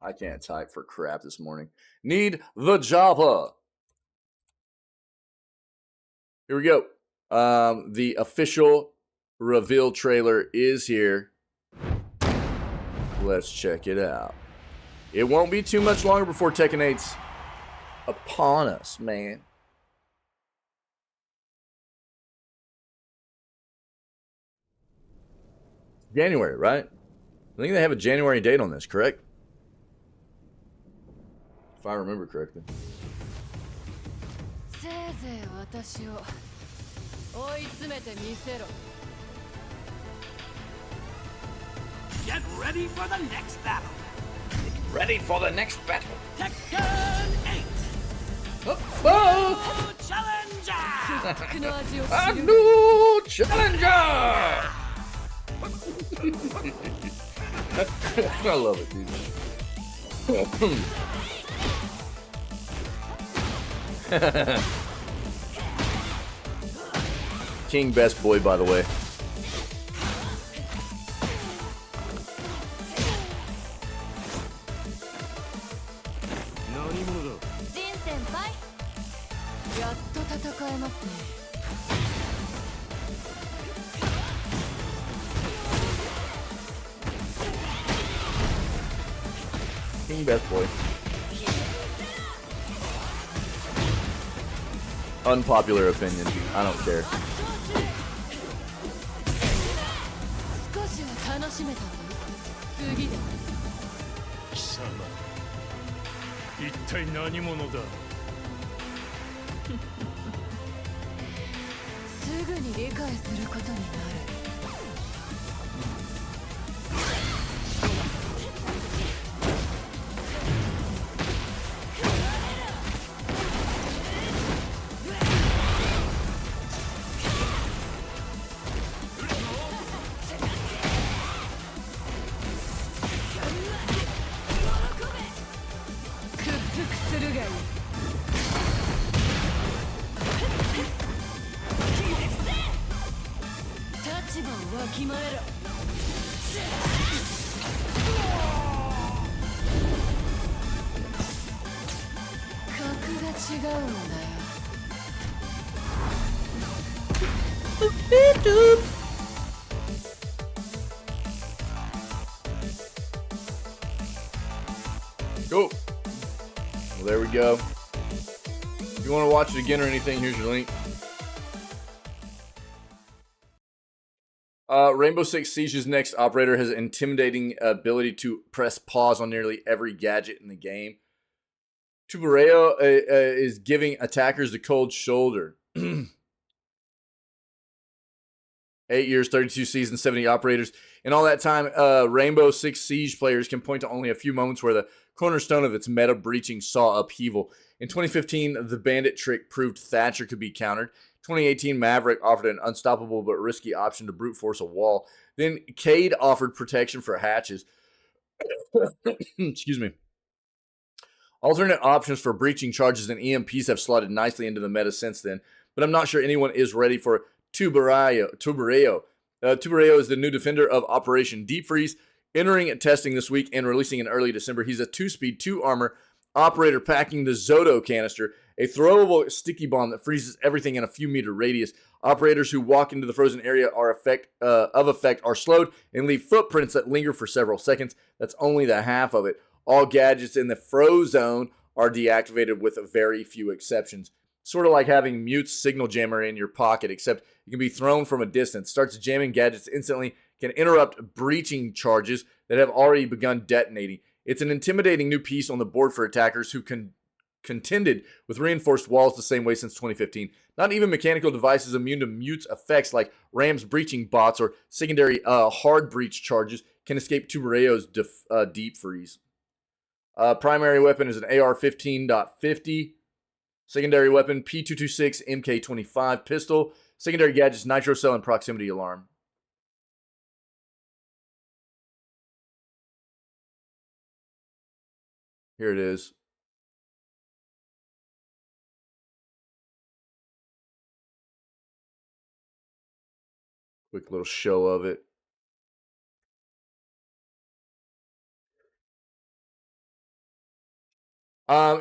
Speaker 1: I can't type for crap this morning. Need the Java. Here we go. The official reveal trailer is here. Let's check it out. It won't be too much longer before Tekken 8's upon us, man. January, right? I think they have a January date on this, correct? If I remember correctly.
Speaker 3: Get ready for the next battle.
Speaker 1: Ready for the next battle.
Speaker 3: Tekken 8.
Speaker 1: Oh,
Speaker 3: Challenger!
Speaker 1: a new challenger! I love it, dude. King best boy, by the way. King best boy. Unpopular opinion. I don't care.
Speaker 9: 一体何者だ。
Speaker 10: すぐに理解することになる。屈服するがいい。立場をわきまえろ。格が違うんだよ。
Speaker 1: Cool. Well, there we go. If you want to watch it again or anything, here's your link. Rainbow Six Siege's next operator has an intimidating ability to press pause on nearly every gadget in the game. Tubereo is giving attackers the cold shoulder. 8 years, 32 seasons, 70 operators. In all that time, Rainbow Six Siege players can point to only a few moments where the cornerstone of its meta breaching saw upheaval. In 2015, the bandit trick proved Thatcher could be countered. 2018, Maverick offered an unstoppable but risky option to brute force a wall. Then Cade offered protection for hatches. Excuse me. Alternate options for breaching charges and EMPs have slotted nicely into the meta since then, but I'm not sure anyone is ready for Tubereo. Tubereo is the new defender of Operation Deep Freeze, entering testing this week and releasing in early December. He's a 2-speed, 2-armor operator packing the Zoto canister, a throwable sticky bomb that freezes everything in a few meter radius. Operators who walk into the frozen area are are slowed and leave footprints that linger for several seconds. That's only the half of it. All gadgets in the Frozone are deactivated with very few exceptions. Sort of like having Mute's signal jammer in your pocket, except you can be thrown from a distance. Starts jamming gadgets instantly, can interrupt breaching charges that have already begun detonating. It's an intimidating new piece on the board for attackers who contended with reinforced walls the same way since 2015. Not even mechanical devices immune to Mute's effects like Ram's breaching bots or secondary hard breach charges can escape Tubereo's deep freeze. Primary weapon is an AR-15.50. Secondary weapon, P226 MK25 pistol. Secondary gadgets, nitro cell and proximity alarm. Here it is. Quick little show of it.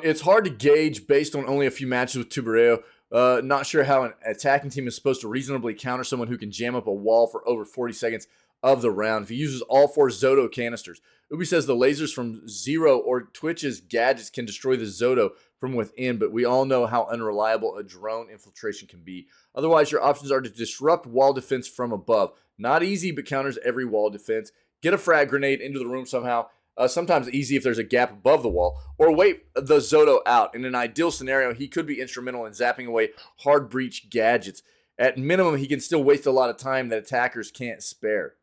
Speaker 1: It's hard to gauge based on only a few matches with Tubereo. Not sure how an attacking team is supposed to reasonably counter someone who can jam up a wall for over 40 seconds of the round if he uses all 4 Zoto canisters. Ubi says the lasers from Zero or Twitch's gadgets can destroy the Zoto from within, but we all know how unreliable a drone infiltration can be. Otherwise, your options are to disrupt wall defense from above. Not easy, but counters every wall defense. Get a frag grenade into the room somehow. Sometimes easy if there's a gap above the wall, or wait the Zoto out. In an ideal scenario, he could be instrumental in zapping away hard breach gadgets. At minimum, he can still waste a lot of time that attackers can't spare.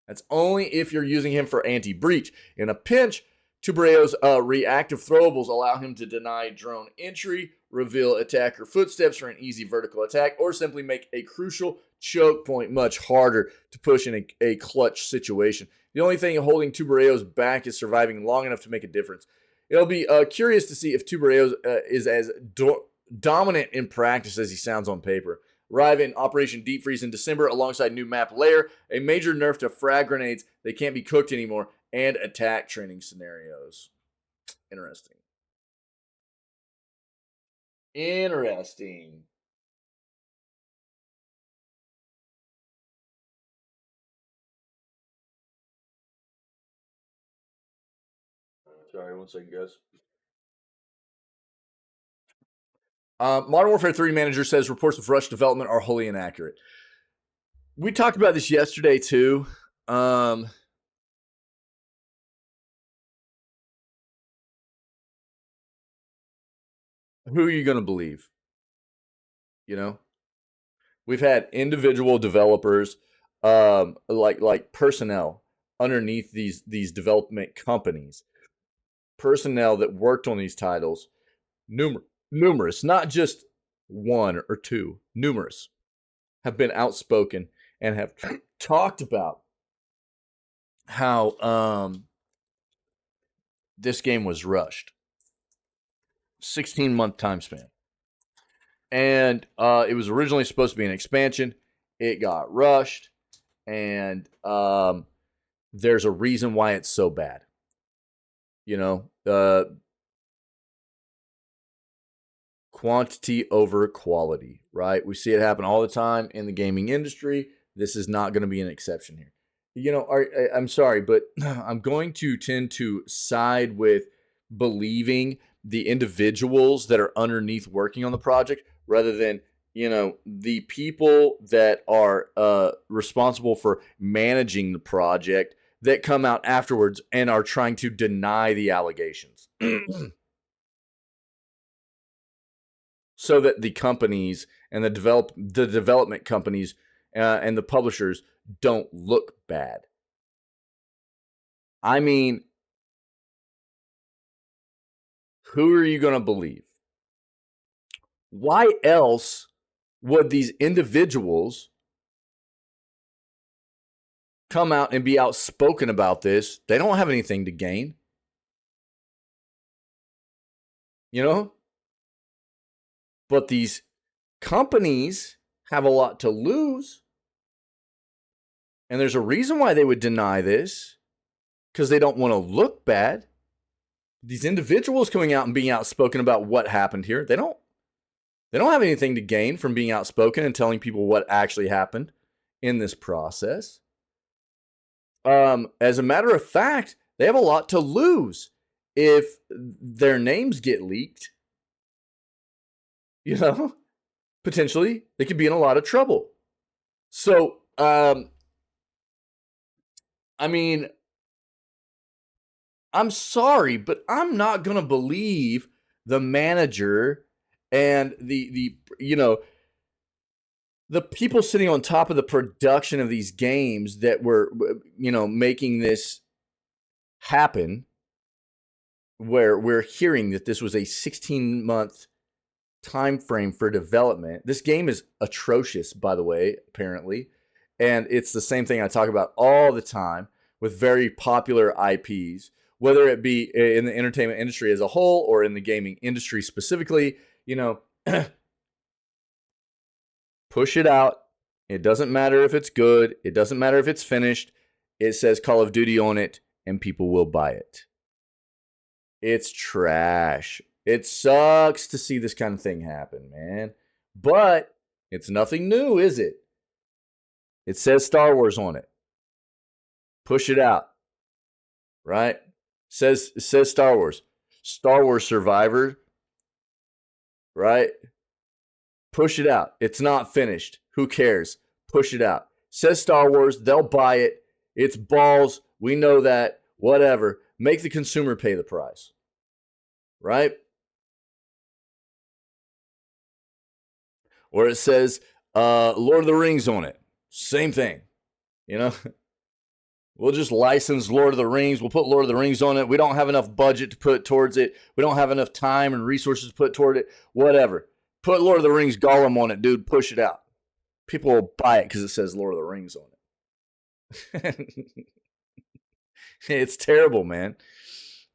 Speaker 1: That's only if you're using him for anti-breach. In a pinch, Tubereo's reactive throwables allow him to deny drone entry, reveal attacker footsteps for an easy vertical attack, or simply make a crucial choke point much harder to push in a clutch situation. The only thing holding Tubereo's back is surviving long enough to make a difference. It'll be curious to see if Tubereo is as dominant in practice as he sounds on paper. Arrive in Operation Deep Freeze in December alongside new map layer, a major nerf to frag grenades, they can't be cooked anymore, and attack training scenarios. Interesting. Interesting. Sorry, one second, guys. Modern Warfare 3 manager says reports of rush development are wholly inaccurate. We talked about this yesterday, too. who are you going to believe? You know, we've had individual developers, like personnel underneath these development companies, personnel that worked on these titles, numerous, not just one or two, numerous, have been outspoken and have talked about how this game was rushed. 16-month time span. And it was originally supposed to be an expansion. It got rushed. And there's a reason why it's so bad. You know, quantity over quality, right? We see it happen all the time in the gaming industry. This is not going to be an exception here. You know, I'm sorry, but I'm going to tend to side with believing the individuals that are underneath working on the project rather than, you know, the people that are responsible for managing the project that come out afterwards and are trying to deny the allegations. So that the companies and the development companies and the publishers don't look bad. I mean, who are you going to believe? Why else would these individuals come out and be outspoken about this? They don't have anything to gain. You know? But these companies have a lot to lose. And there's a reason why they would deny this, because they don't want to look bad. These individuals coming out and being outspoken about what happened here, they don't have anything to gain from being outspoken and telling people what actually happened in this process. As a matter of fact, they have a lot to lose if their names get leaked. You know, potentially they could be in a lot of trouble. So, I mean, I'm sorry, but I'm not going to believe the manager and the you know, the people sitting on top of the production of these games that were, you know, making this happen, where we're hearing that this was a 16-month time frame for development. This game is atrocious, by the way, apparently. And it's the same thing I talk about all the time with very popular IPs, whether it be in the entertainment industry as a whole or in the gaming industry specifically. You know, push it out. It doesn't matter if it's good. It doesn't matter if it's finished. It says Call of Duty on it, and people will buy it. It's trash. It sucks to see this kind of thing happen, man. But it's nothing new, is it? It says Star Wars on it. Push it out. Right? It says Star Wars. Star Wars Survivor. Right? Push it out. It's not finished. Who cares? Push it out. Says Star Wars. They'll buy it. It's balls. We know that. Whatever. Make the consumer pay the price. Right? Or it says Lord of the Rings on it. Same thing. You know? We'll just license Lord of the Rings. We'll put Lord of the Rings on it. We don't have enough budget to put towards it. We don't have enough time and resources to put toward it. Whatever. Put Lord of the Rings Gollum on it, dude. Push it out. People will buy it because it says Lord of the Rings on it. It's terrible, man.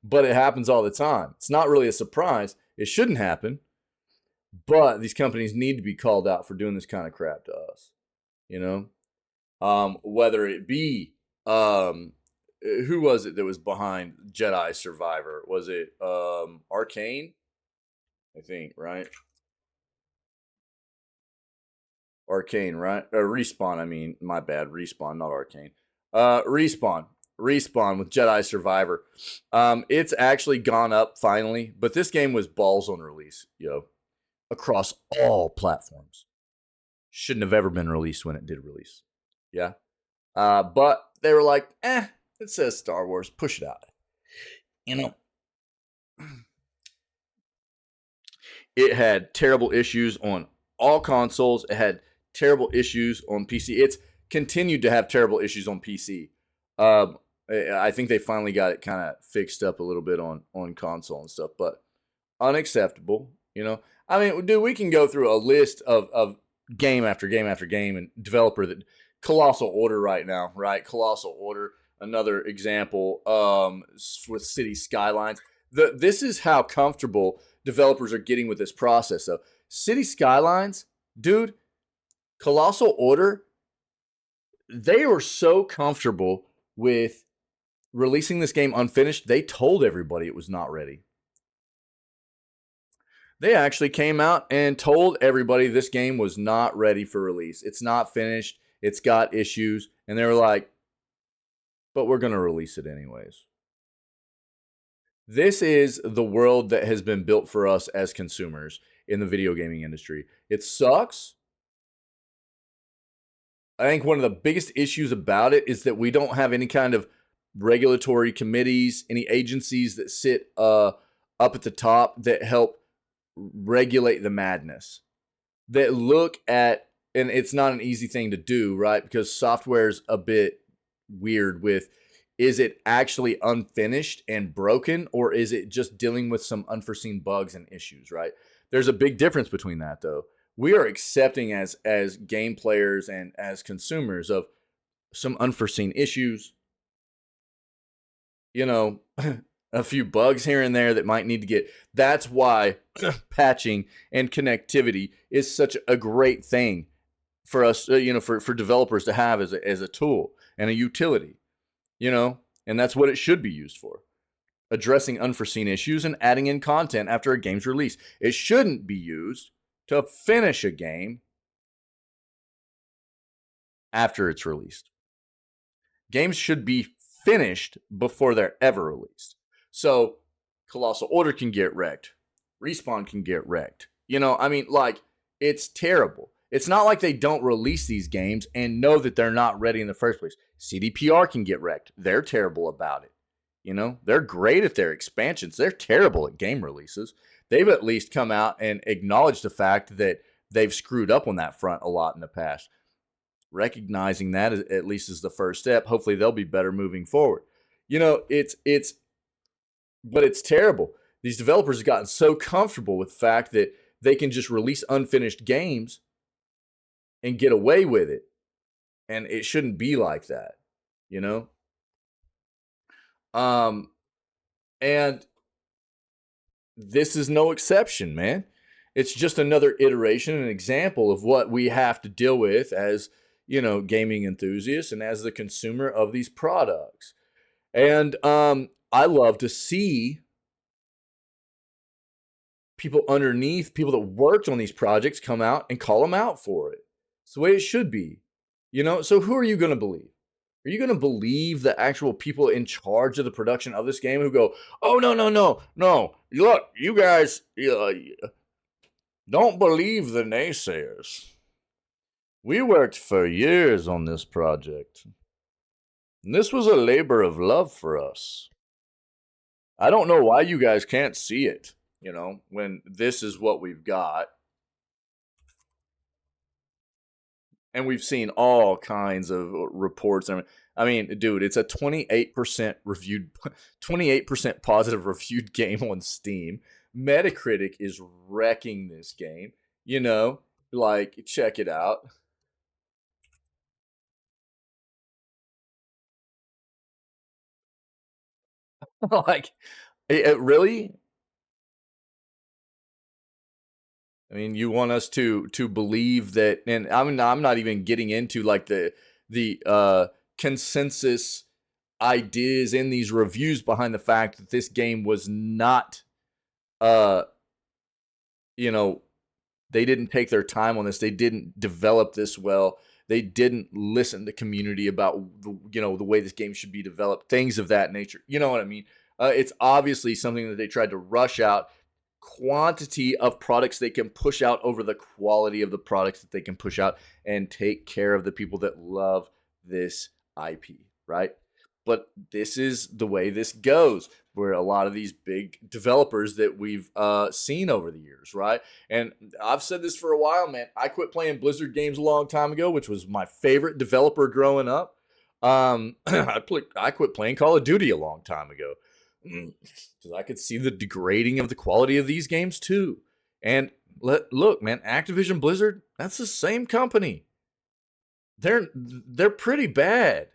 Speaker 1: But it happens all the time. It's not really a surprise. It shouldn't happen. But these companies need to be called out for doing this kind of crap to us. You know? Whether it be who was it that was behind Jedi Survivor? Was it Arcane? I think, right? Arcane, right? Respawn, I mean, my bad. Respawn, not Arcane. Respawn with Jedi Survivor. It's actually gone up finally, but this game was balls on release, across all platforms. Shouldn't have ever been released when it did release. Yeah. But they were like, it says Star Wars, push it out. You know, It had terrible issues on all consoles. It had terrible issues on PC. It's continued to have terrible issues on PC. I think they finally got it kind of fixed up a little bit on console and stuff, but unacceptable. You know, I mean, dude, we can go through a list of game after game after game and developer that Colossal Order right now, right? Colossal Order, another example with City Skylines. This is how comfortable developers are getting with this process. So City Skylines, dude, Colossal Order, they were so comfortable with releasing this game unfinished, they told everybody it was not ready. They actually came out and told everybody this game was not ready for release. It's not finished. It's got issues. And they were like, but we're going to release it anyways. This is the world that has been built for us as consumers in the video gaming industry. It sucks. I think one of the biggest issues about it is that we don't have any kind of regulatory committees, any agencies that sit up at the top that help regulate the madness, that look at, and it's not an easy thing to do, right? Because software's a bit weird with, is it actually unfinished and broken, or is it just dealing with some unforeseen bugs and issues, right? There's a big difference between that, though. We are accepting as game players and as consumers of some unforeseen issues, you know, a few bugs here and there that might need to get. That's why patching and connectivity is such a great thing for us, for developers to have as a tool and a utility, and that's what it should be used for. Addressing unforeseen issues and adding in content after a game's release. It shouldn't be used to finish a game after it's released. Games should be finished before they're ever released. So Colossal Order can get wrecked. Respawn can get wrecked. It's terrible. It's not like they don't release these games and know that they're not ready in the first place. CDPR can get wrecked. They're terrible about it. They're great at their expansions. They're terrible at game releases. They've at least come out and acknowledged the fact that they've screwed up on that front a lot in the past. Recognizing that at least is the first step. Hopefully they'll be better moving forward. But it's terrible. These developers have gotten so comfortable with the fact that they can just release unfinished games and get away with it. And it shouldn't be like that, And this is no exception, man. It's just another iteration, an example of what we have to deal with as, gaming enthusiasts and as the consumer of these products. And I love to see people that worked on these projects come out and call them out for it. It's the way it should be. So who are you going to believe? Are you going to believe the actual people in charge of the production of this game who go, oh, no. Look, you guys don't believe the naysayers. We worked for years on this project. And this was a labor of love for us. I don't know why you guys can't see it, when this is what we've got. And we've seen all kinds of reports. I mean, dude, it's a 28% positive reviewed game on Steam. Metacritic is wrecking this game. Check it out. It really? I mean, you want us to believe that, and I'm not even getting into the consensus ideas in these reviews behind the fact that this game was not, they didn't take their time on this. They didn't develop this well. They didn't listen to community about the way this game should be developed. Things of that nature. You know what I mean? It's obviously something that they tried to rush out. Quantity of products they can push out over the quality of the products that they can push out and take care of the people that love this IP, right? But this is the way this goes, where a lot of these big developers that we've seen over the years, right? And I've said this for a while, man. I quit playing Blizzard games a long time ago, which was my favorite developer growing up. I quit playing Call of Duty a long time ago because I could see the degrading of the quality of these games too. And look, man, Activision Blizzard, that's the same company. They're pretty bad.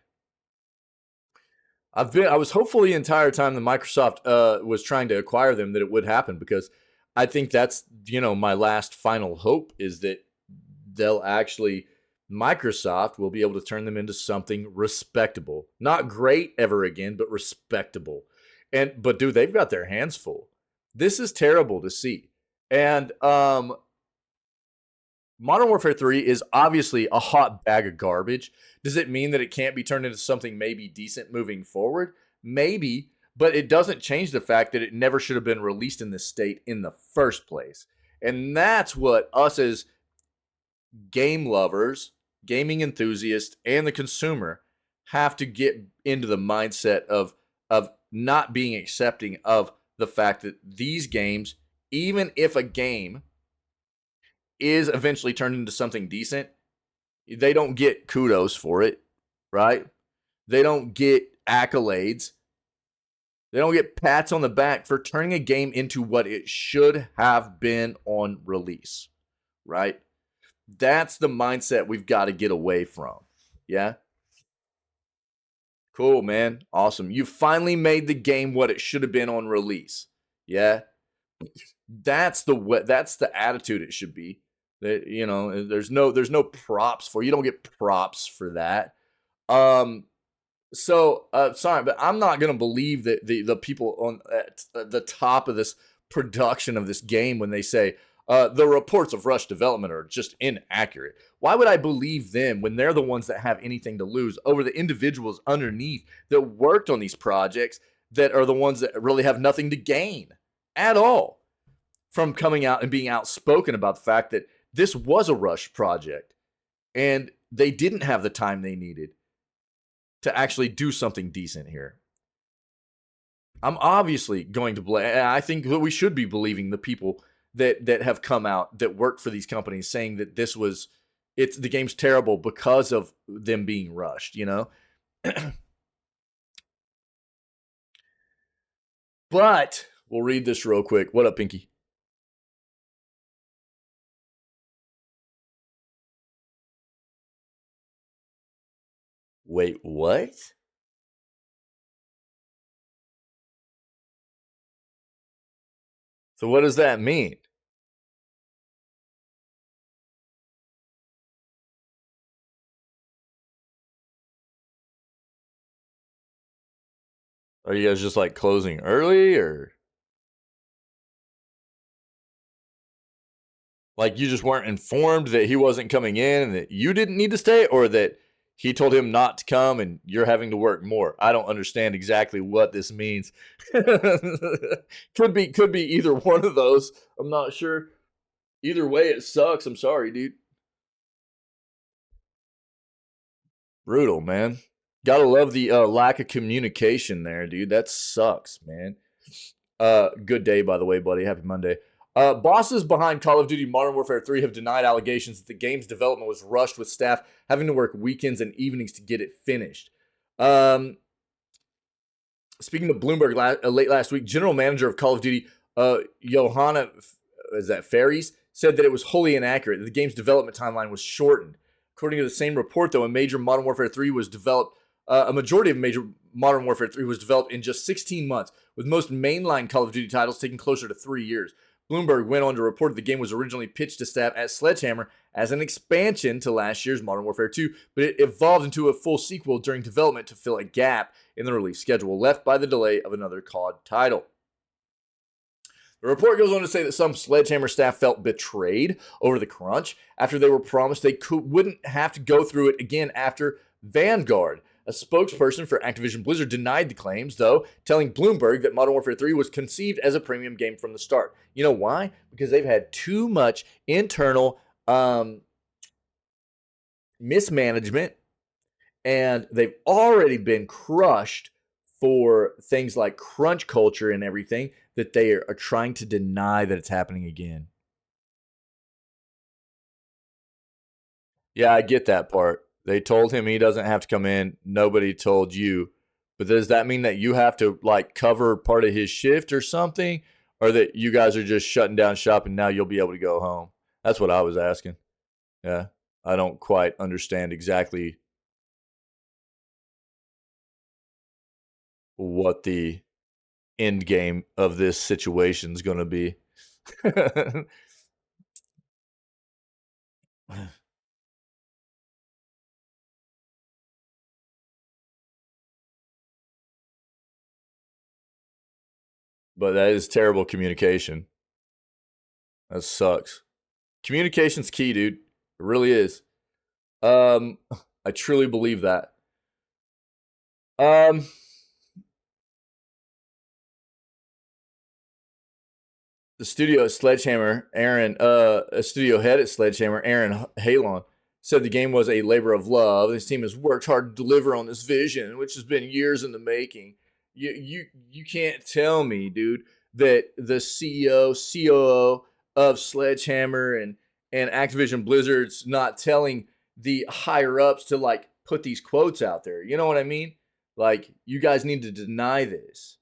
Speaker 1: I was hopeful the entire time that Microsoft was trying to acquire them that it would happen, because I think that's, my last final hope is that Microsoft will be able to turn them into something respectable. Not great ever again, but respectable. But dude, they've got their hands full. This is terrible to see. And Modern Warfare 3 is obviously a hot bag of garbage. Does it mean that it can't be turned into something maybe decent moving forward? Maybe, but it doesn't change the fact that it never should have been released in this state in the first place. And that's what us as game lovers, gaming enthusiasts, and the consumer have to get into the mindset of not being accepting of the fact that these games, even if a game is eventually turned into something decent, they don't get kudos for it, right? They don't get accolades. They don't get pats on the back for turning a game into what it should have been on release, right? That's the mindset we've got to get away from. Yeah? Cool, man. Awesome. You finally made the game what it should have been on release. Yeah? That's the attitude it should be. That, there's no props for you. Don't get props for that. Sorry, but I'm not gonna believe that the people on at the top of this production of this game when they say the reports of rush development are just inaccurate. Why would I believe them when they're the ones that have anything to lose over the individuals underneath that worked on these projects that are the ones that really have nothing to gain at all from coming out and being outspoken about the fact that this was a rush project and they didn't have the time they needed to actually do something decent here. I'm obviously going to blame. I think that we should be believing the people that have come out that work for these companies saying that the game's terrible because of them being rushed, But we'll read this real quick. What up, Pinky? Wait, what? So what does that mean? Are you guys just like closing early, or like you just weren't informed that he wasn't coming in and that you didn't need to stay, or that he told him not to come and you're having to work more? I don't understand exactly what this means. Could be either one of those. I'm not sure. Either way, it sucks. I'm sorry, dude. Brutal, man. Gotta love the lack of communication there, dude. That sucks, man. Good day, by the way, buddy. Happy Monday. Bosses behind Call of Duty Modern Warfare 3 have denied allegations that the game's development was rushed, with staff having to work weekends and evenings to get it finished. Speaking of Bloomberg, late last week, general manager of Call of Duty, Johanna Ferries, said that it was wholly inaccurate, that the game's development timeline was shortened. According to the same report, though, a majority of Modern Warfare 3 was developed in just 16 months, with most mainline Call of Duty titles taking closer to 3 years. Bloomberg went on to report that the game was originally pitched to staff at Sledgehammer as an expansion to last year's Modern Warfare 2, but it evolved into a full sequel during development to fill a gap in the release schedule left by the delay of another COD title. The report goes on to say that some Sledgehammer staff felt betrayed over the crunch after they were promised they wouldn't have to go through it again after Vanguard. A spokesperson for Activision Blizzard denied the claims, though, telling Bloomberg that Modern Warfare 3 was conceived as a premium game from the start. You know why? Because they've had too much internal mismanagement and they've already been crushed for things like crunch culture and everything, that they are trying to deny that it's happening again. Yeah, I get that part. They told him he doesn't have to come in. Nobody told you. But does that mean that you have to like cover part of his shift or something? Or that you guys are just shutting down shop and now you'll be able to go home? That's what I was asking. Yeah. I don't quite understand exactly what the end game of this situation is going to be. But that is terrible communication. That sucks. Communication's key, dude. It really is. I truly believe that. The studio at Sledgehammer, Aaron, a studio head at Sledgehammer, Aaron Halon, said the game was a labor of love. This team has worked hard to deliver on this vision, which has been years in the making. You can't tell me, dude, that the CEO, COO of Sledgehammer and Activision Blizzard's not telling the higher ups to like put these quotes out there. You know what I mean? Like, you guys need to deny this.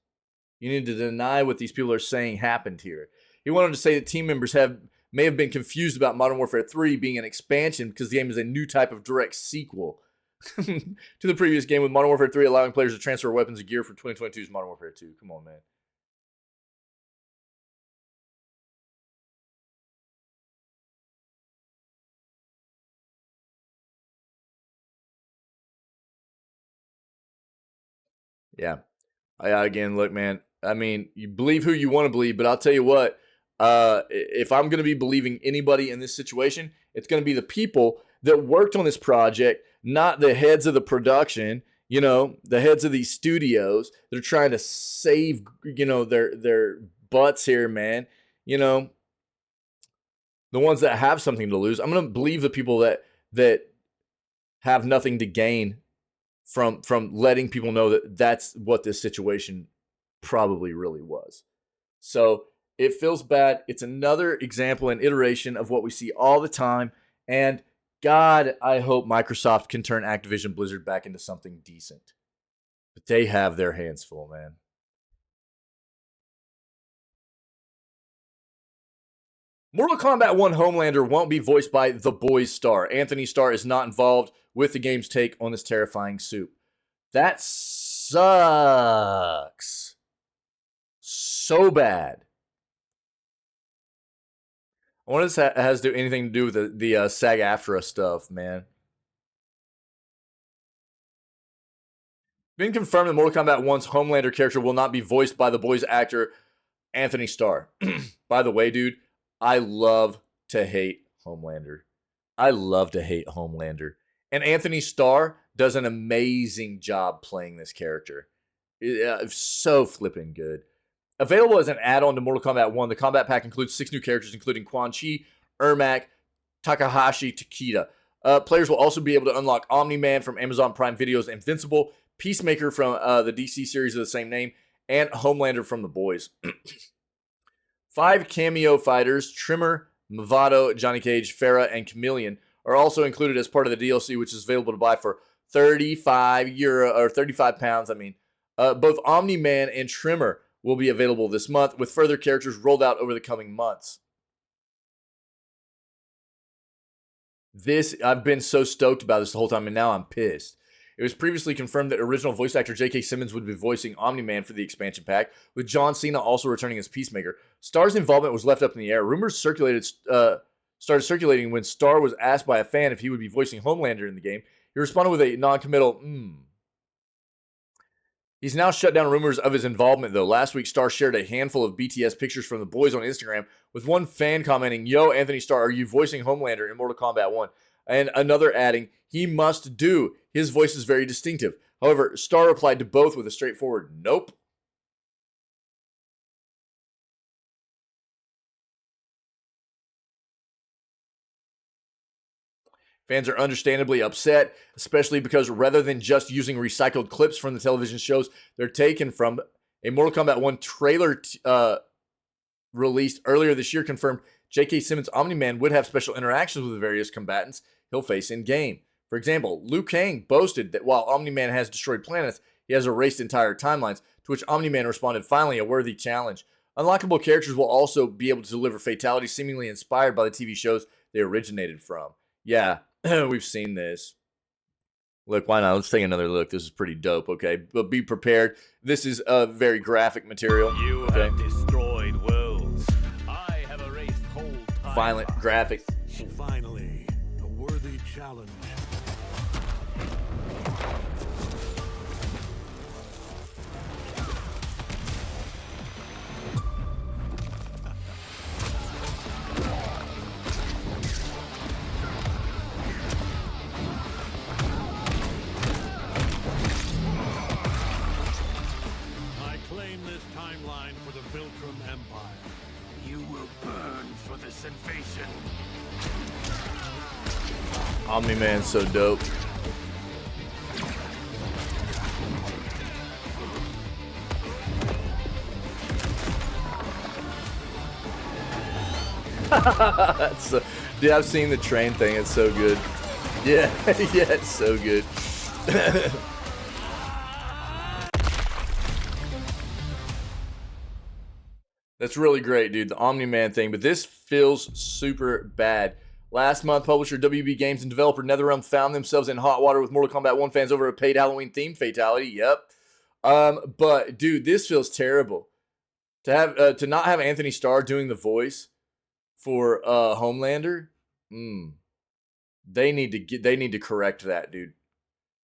Speaker 1: You need to deny what these people are saying happened here. He wanted to say that team members may have been confused about Modern Warfare 3 being an expansion because the game is a new type of direct sequel to the previous game, with Modern Warfare 3 allowing players to transfer weapons and gear from 2022's Modern Warfare 2. Come on, man. Yeah. Again, look, man. I mean, you believe who you want to believe, but I'll tell you what. If I'm going to be believing anybody in this situation, it's going to be the people that worked on this project, not the heads of the production. You know, the heads of these studios. They're trying to save, their butts here, man. You know, the ones that have something to lose. I'm going to believe the people that have nothing to gain from letting people know that that's what this situation probably really was. So it feels bad. It's another example and iteration of what we see all the time. And God, I hope Microsoft can turn Activision Blizzard back into something decent. But they have their hands full, man. Mortal Kombat 1 Homelander won't be voiced by the boys star. Anthony Starr is not involved with the game's take on this terrifying soup. That sucks. So bad. I wonder if this has to do anything to do with the SAG-AFTRA stuff, man. Been confirmed that Mortal Kombat 1's Homelander character will not be voiced by the boys actor Anthony Starr. By the way, dude, I love to hate Homelander. I love to hate Homelander. And Anthony Starr does an amazing job playing this character. It's so flipping good. Available as an add-on to Mortal Kombat 1, the Combat Pack includes 6 new characters, including Quan Chi, Ermac, Takahashi Takeda. Players will also be able to unlock Omni-Man from Amazon Prime Video's Invincible, Peacemaker from the DC series of the same name, and Homelander from The Boys. 5 cameo fighters, Trimmer, Movado, Johnny Cage, Farah, and Chameleon, are also included as part of the DLC, which is available to buy for €35 or 35 pounds. Both Omni-Man and Trimmer will be available this month, with further characters rolled out over the coming months. I've been so stoked about this the whole time, and now I'm pissed. It was previously confirmed that original voice actor J.K. Simmons would be voicing Omni-Man for the expansion pack, with John Cena also returning as Peacemaker. Starr's involvement was left up in the air. Rumors started circulating when Starr was asked by a fan if he would be voicing Homelander in the game. He responded with a non-committal, He's now shut down rumors of his involvement, though. Last week, Starr shared a handful of BTS pictures from the boys on Instagram, with one fan commenting, "Yo, Anthony Starr, are you voicing Homelander in Mortal Kombat 1? And another adding, "He must do. His voice is very distinctive." However, Starr replied to both with a straightforward, "Nope." Fans are understandably upset, especially because rather than just using recycled clips from the television shows they're taken from, a Mortal Kombat 1 trailer released earlier this year confirmed J.K. Simmons' Omni-Man would have special interactions with the various combatants he'll face in-game. For example, Liu Kang boasted that while Omni-Man has destroyed planets, he has erased entire timelines, to which Omni-Man responded, finally, a worthy challenge. Unlockable characters will also be able to deliver fatalities seemingly inspired by the TV shows they originated from. Yeah, we've seen this. Look, why not? Let's take another look. This is pretty dope, okay? But be prepared. This is a very graphic material.
Speaker 9: You have destroyed worlds. I have erased whole time.
Speaker 1: Violent, graphic.
Speaker 11: Finally, a worthy challenge.
Speaker 1: Omni-Man's so dope. Dude, I've seen the train thing. It's so good. Yeah, yeah, it's so good. That's really great, dude. The Omni-Man thing, but this feels super bad. Last month, publisher WB Games and developer NetherRealm found themselves in hot water with Mortal Kombat 1 fans over a paid Halloween-themed fatality. Yep. But, dude, this feels terrible. To not have Anthony Starr doing the voice for Homelander, they need to correct that, dude.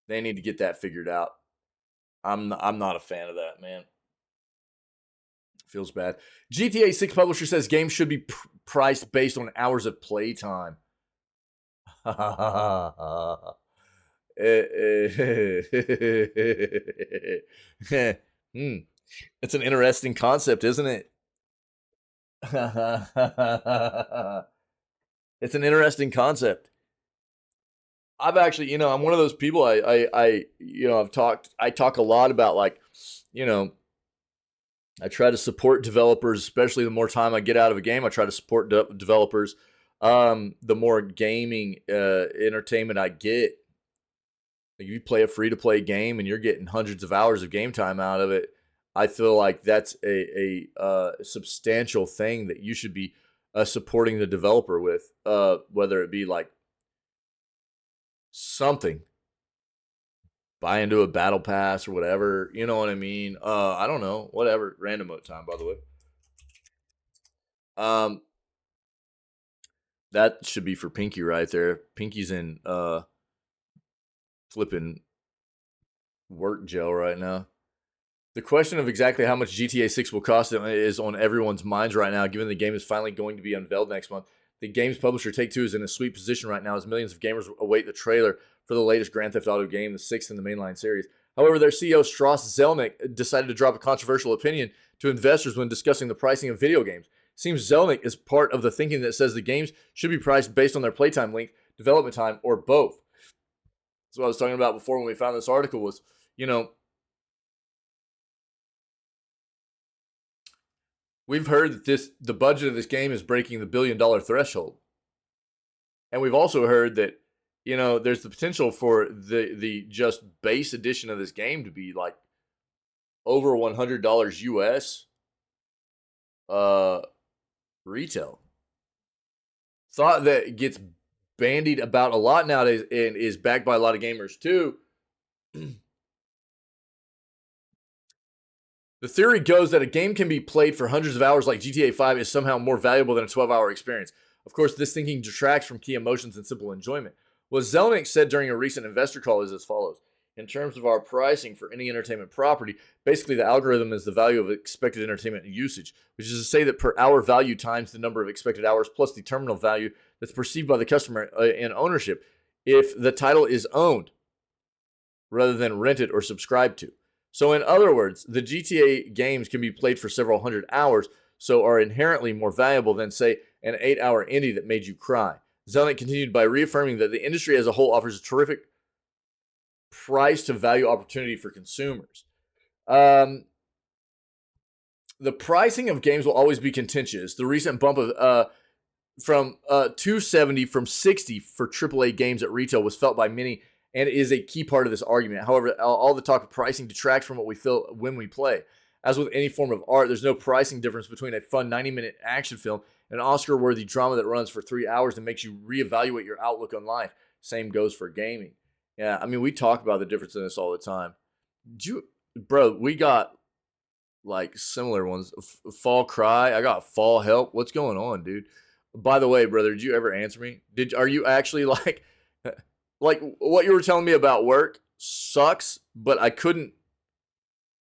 Speaker 1: They need to get that figured out. I'm not a fan of that, man. Feels bad. GTA 6 publisher says games should be priced based on hours of playtime. It's an interesting concept, isn't it? It's an interesting concept. I've actually, I'm one of those people. I talk a lot about, like, I try to support developers, especially the more time I get out of a game. I try to support developers. The more gaming entertainment I get. Like, if you play a free-to-play game and you're getting hundreds of hours of game time out of it, I feel like that's a substantial thing that you should be supporting the developer with, whether it be like something. Buy into a battle pass or whatever, you know what I mean? I don't know, whatever. Random mode time, by the way. That should be for Pinky right there. Pinky's in flipping work jail right now. The question of exactly how much GTA 6 will cost is on everyone's minds right now, given the game is finally going to be unveiled next month. The game's publisher, Take-Two, is in a sweet position right now as millions of gamers await the trailer for the latest Grand Theft Auto game, the sixth in the mainline series. However, their CEO, Strauss Zelnick, decided to drop a controversial opinion to investors when discussing the pricing of video games. Seems Zelnick is part of the thinking that says the games should be priced based on their playtime length, development time, or both. That's what I was talking about before when we found this article was, we've heard that the budget of this game is breaking the $1 billion threshold. And we've also heard that, there's the potential for the just base edition of this game to be like over $100 US retail. Thought that gets bandied about a lot nowadays and is backed by a lot of gamers too. The theory goes that a game can be played for hundreds of hours like GTA 5 is somehow more valuable than a 12-hour experience. Of course, this thinking detracts from key emotions and simple enjoyment. What Zelnick said during a recent investor call is as follows. In terms of our pricing for any entertainment property, basically the algorithm is the value of expected entertainment usage, which is to say that per hour value times the number of expected hours plus the terminal value that's perceived by the customer in ownership if the title is owned rather than rented or subscribed to. So in other words, the GTA games can be played for several hundred hours, so are inherently more valuable than, say, an 8-hour indie that made you cry. Zelnick continued by reaffirming that the industry as a whole offers a terrific price to value opportunity for consumers. The pricing of games will always be contentious. The recent bump of from 270 from 60 for AAA games at retail was felt by many and is a key part of this argument. However, all the talk of pricing detracts from what we feel when we play. As with any form of art, there's no pricing difference between a fun 90-minute action film and an Oscar-worthy drama that runs for 3 hours and makes you reevaluate your outlook on life. Same goes for gaming. Yeah, I mean, we talk about the difference in this all the time. Bro, we got like similar ones. Fall Cry. I got Fall Help. What's going on, dude? By the way, brother, did you ever answer me? Are you actually like what you were telling me about work sucks, but I couldn't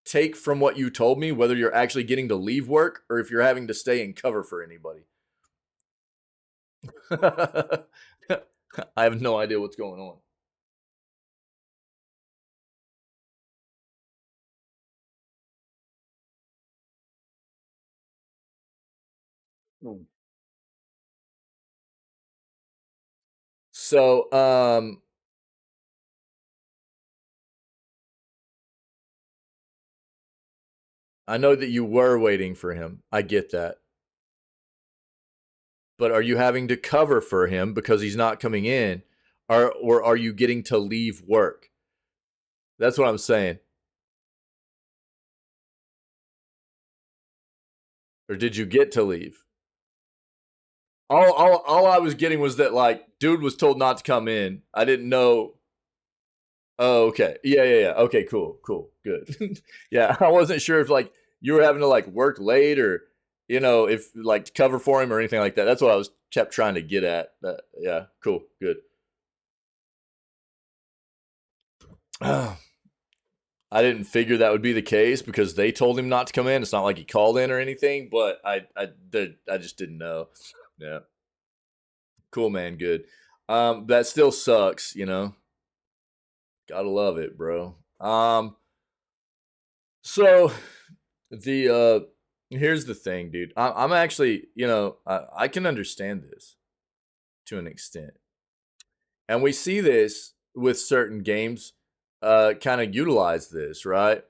Speaker 1: take from what you told me whether you're actually getting to leave work or if you're having to stay and cover for anybody. I have no idea what's going on. So, I know that you were waiting for him. I get that. But are you having to cover for him because he's not coming in? Or are you getting to leave work? That's what I'm saying. Or did you get to leave? All I was getting was that, like, dude was told not to come in. I didn't know. Oh, okay. Yeah. Okay, cool. Good. Yeah, I wasn't sure if, like, you were having to, like, work late or, you know, if, like, to cover for him or anything like that. That's what I was kept trying to get at. Yeah, cool. Good. I didn't figure that would be the case because they told him not to come in. It's not like he called in or anything, but I just didn't know. Yeah. Cool, man. Good. That still sucks, you know. Gotta love it, bro. So the here's the thing, dude. I'm actually, you know, I can understand this to an extent, and we see this with certain games. Kind of utilize this, right?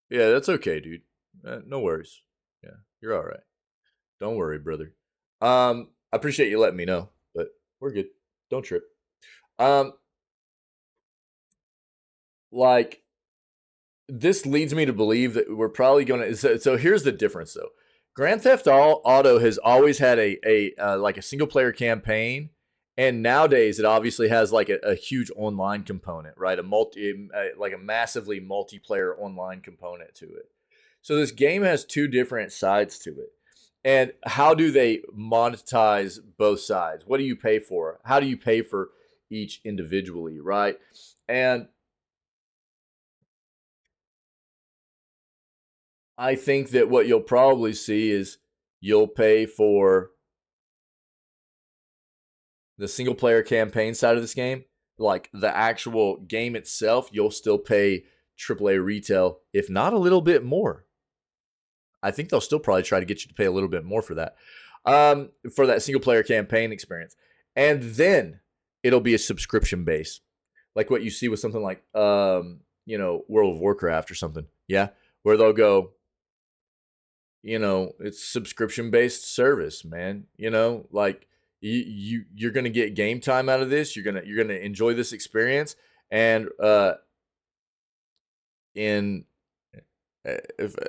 Speaker 1: Yeah, that's okay, dude. No worries. Yeah, you're all right. Don't worry, brother. I appreciate you letting me know, but we're good. Don't trip. Um, like this leads me to believe that we're probably going to. So here's the difference, though. Grand Theft Auto has always had a like a single player campaign, and nowadays it obviously has like a huge online component, right? Like a massively multiplayer online component to it. So this game has two different sides to it. And how do they monetize both sides? What do you pay for? How do you pay for each individually, right? And I think that what you'll probably see is you'll pay for the single player campaign side of this game, like the actual game itself, you'll still pay AAA retail, if not a little bit more. I think they'll still probably try to get you to pay a little bit more for that single player campaign experience. And then it'll be a subscription base, like what you see with something like, you know, World of Warcraft or something. Yeah. Where they'll go, you know, it's subscription based service, man. You know, like you're going to get game time out of this. You're going to enjoy this experience. And,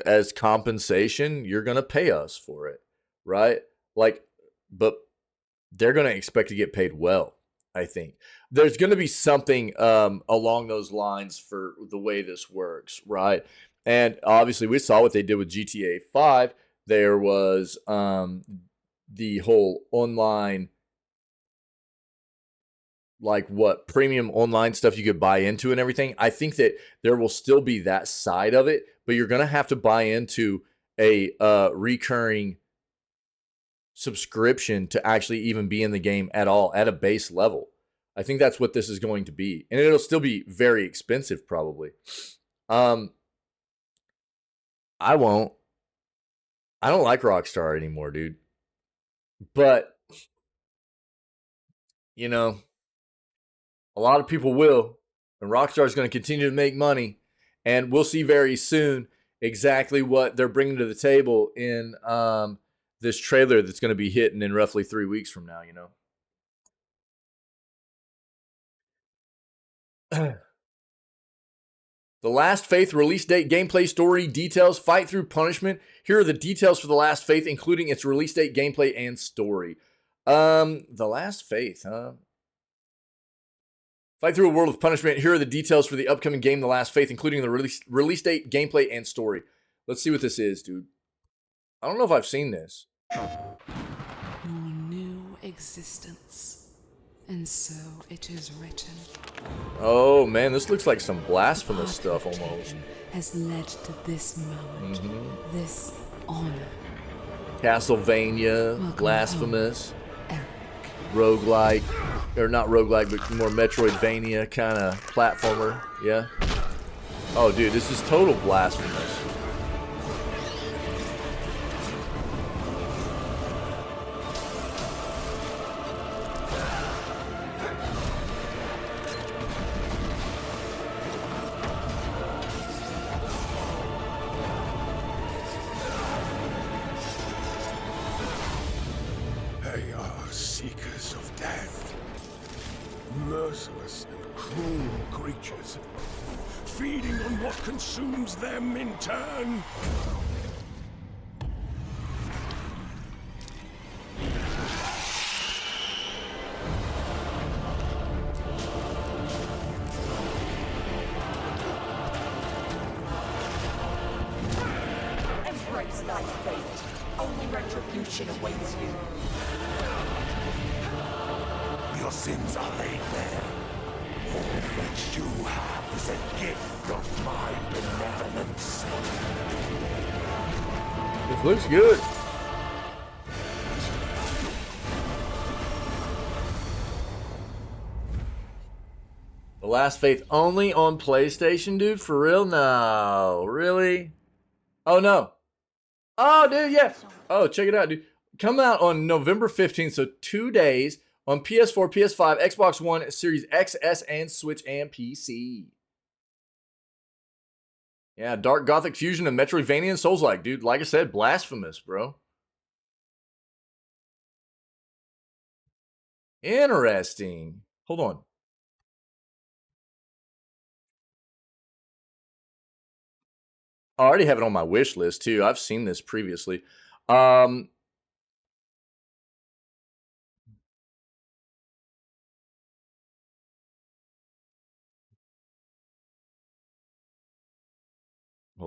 Speaker 1: as compensation, you're going to pay us for it, right? Like, but they're going to expect to get paid well. I think there's going to be something along those lines for the way this works, right? And obviously, we saw what they did with GTA 5. There was the whole online, like what premium online stuff you could buy into and everything. I think that there will still be that side of it, but you're going to have to buy into a recurring subscription to actually even be in the game at all at a base level. I think that's what this is going to be. And it'll still be very expensive probably. I won't. I don't like Rockstar anymore, dude. But you know, a lot of people will. And Rockstar is going to continue to make money. And we'll see very soon exactly what they're bringing to the table in this trailer that's going to be hitting in roughly 3 weeks from now, you know. The Last Faith release date, gameplay, story, details, fight through punishment. Here are the details for The Last Faith, including its release date, gameplay, and story. The Last Faith, huh? Fight through a world of punishment. Here are the details for the upcoming game, The Last Faith, including the release date, gameplay, and story. Let's see what this is, dude. I don't know if I've seen this.
Speaker 10: Your new existence. And so it is written.
Speaker 1: Oh, man, this looks like some blasphemous stuff almost.
Speaker 10: Has led to this moment. This honor.
Speaker 1: Castlevania,
Speaker 10: Welcome
Speaker 1: blasphemous,
Speaker 10: home,
Speaker 1: roguelike, or not roguelike, but more Metroidvania kind of platformer, yeah? Oh, dude, this is total blasphemous.
Speaker 11: They are seekers of death. Merciless and cruel creatures, feeding on what consumes them in turn.
Speaker 3: Embrace thy fate. Only retribution awaits you.
Speaker 11: Your sins are laid bare. All that you have is a gift of my benevolence.
Speaker 1: This looks good. The Last Faith only on PlayStation, dude? For real? No. Really? Oh, no. Oh, dude, yeah. Oh, check it out, dude. Come out on November 15th, so 2 days on PS4, PS5, Xbox One, Series XS, and Switch, and PC. Yeah, Dark Gothic fusion of Metroidvania and Souls-like, dude. Like I said, blasphemous, bro. Interesting. Hold on. I already have it on my wish list, too. I've seen this previously. Hold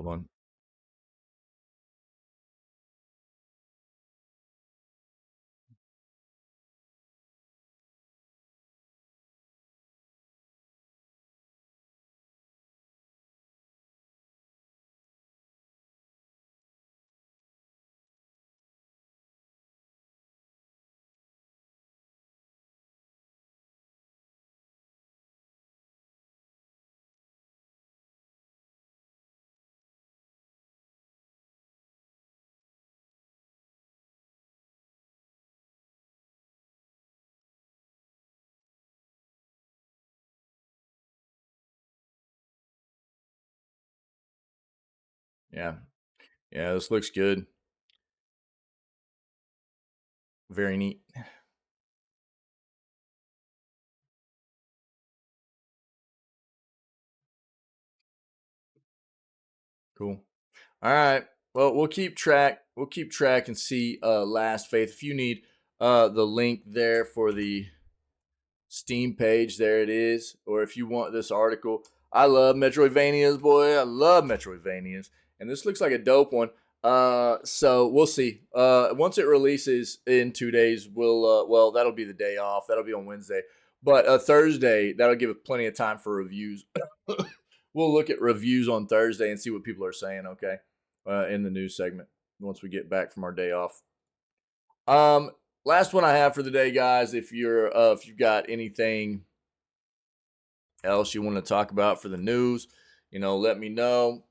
Speaker 1: on. Yeah. Yeah, this looks good. Very neat. Cool. All right. Well, we'll keep track. We'll keep track and see Last Faith. If you need the link there for the Steam page, there it is. Or if you want this article, I love Metroidvanias, boy. I love Metroidvanias. And this looks like a dope one. So we'll see. Once it releases in 2 days, well, that'll be the day off. That'll be on Wednesday. But Thursday, that'll give us plenty of time for reviews. We'll look at reviews on Thursday and see what people are saying, okay, in the news segment once we get back from our day off. Last one I have for the day, guys. If you've got anything else you want to talk about for the news, let me know.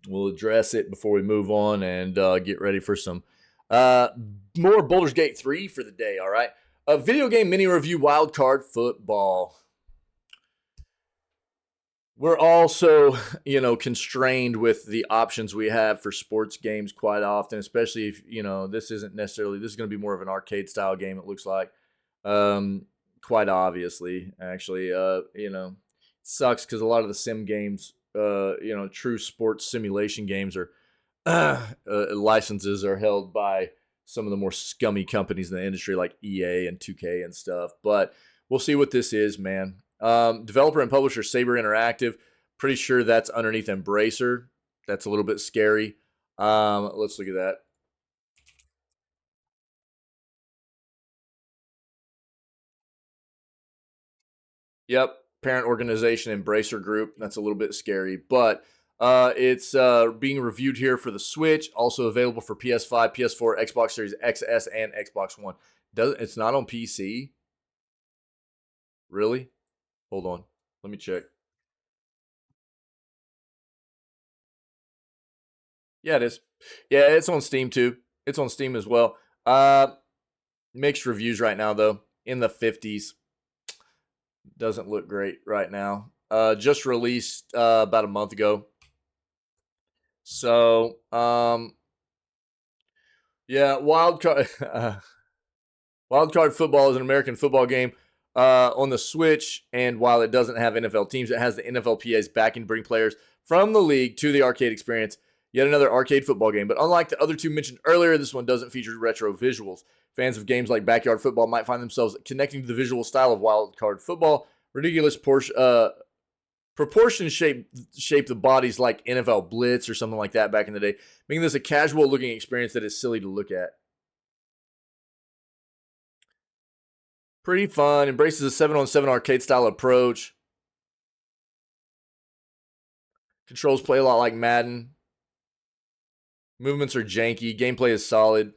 Speaker 1: We'll address it before we move on and get ready for some more Baldur's Gate 3 for the day, all right? A video game mini review, Wildcard Football. We're also, you know, constrained with the options we have for sports games quite often, especially if, you know, this isn't necessarily, this is going to be more of an arcade style game, it looks like. Quite obviously, actually, you know, sucks because a lot of the sim games, you know, true sports simulation games are, licenses are held by some of the more scummy companies in the industry like EA and 2K and stuff. But we'll see what this is, man. Developer and publisher Saber Interactive. Pretty sure that's underneath Embracer. That's a little bit scary. Let's look at that. Yep, parent organization Embracer Group. That's a little bit scary, but it's being reviewed here for the Switch. Also available for PS5, PS4, Xbox Series XS, and Xbox One. It's not on PC? Really? Hold on. Let me check. Yeah, it is. Yeah, it's on Steam too. It's on Steam as well. Mixed reviews right now though. In the 50s. Doesn't look great right now. Just released about a month ago. So, yeah, Wildcard Football is an American football game on the Switch, and while it doesn't have NFL teams, it has the NFLPA's backing to bring players from the league to the arcade experience. Yet another arcade football game, but unlike the other two mentioned earlier, this one doesn't feature retro visuals. Fans of games like Backyard Football might find themselves connecting to the visual style of Wildcard Football. Ridiculous proportions shape the bodies like NFL Blitz or something like that back in the day, making this a casual-looking experience that is silly to look at. Pretty fun. Embraces a 7-on-7 arcade-style approach. Controls play a lot like Madden. Movements are janky. Gameplay is solid.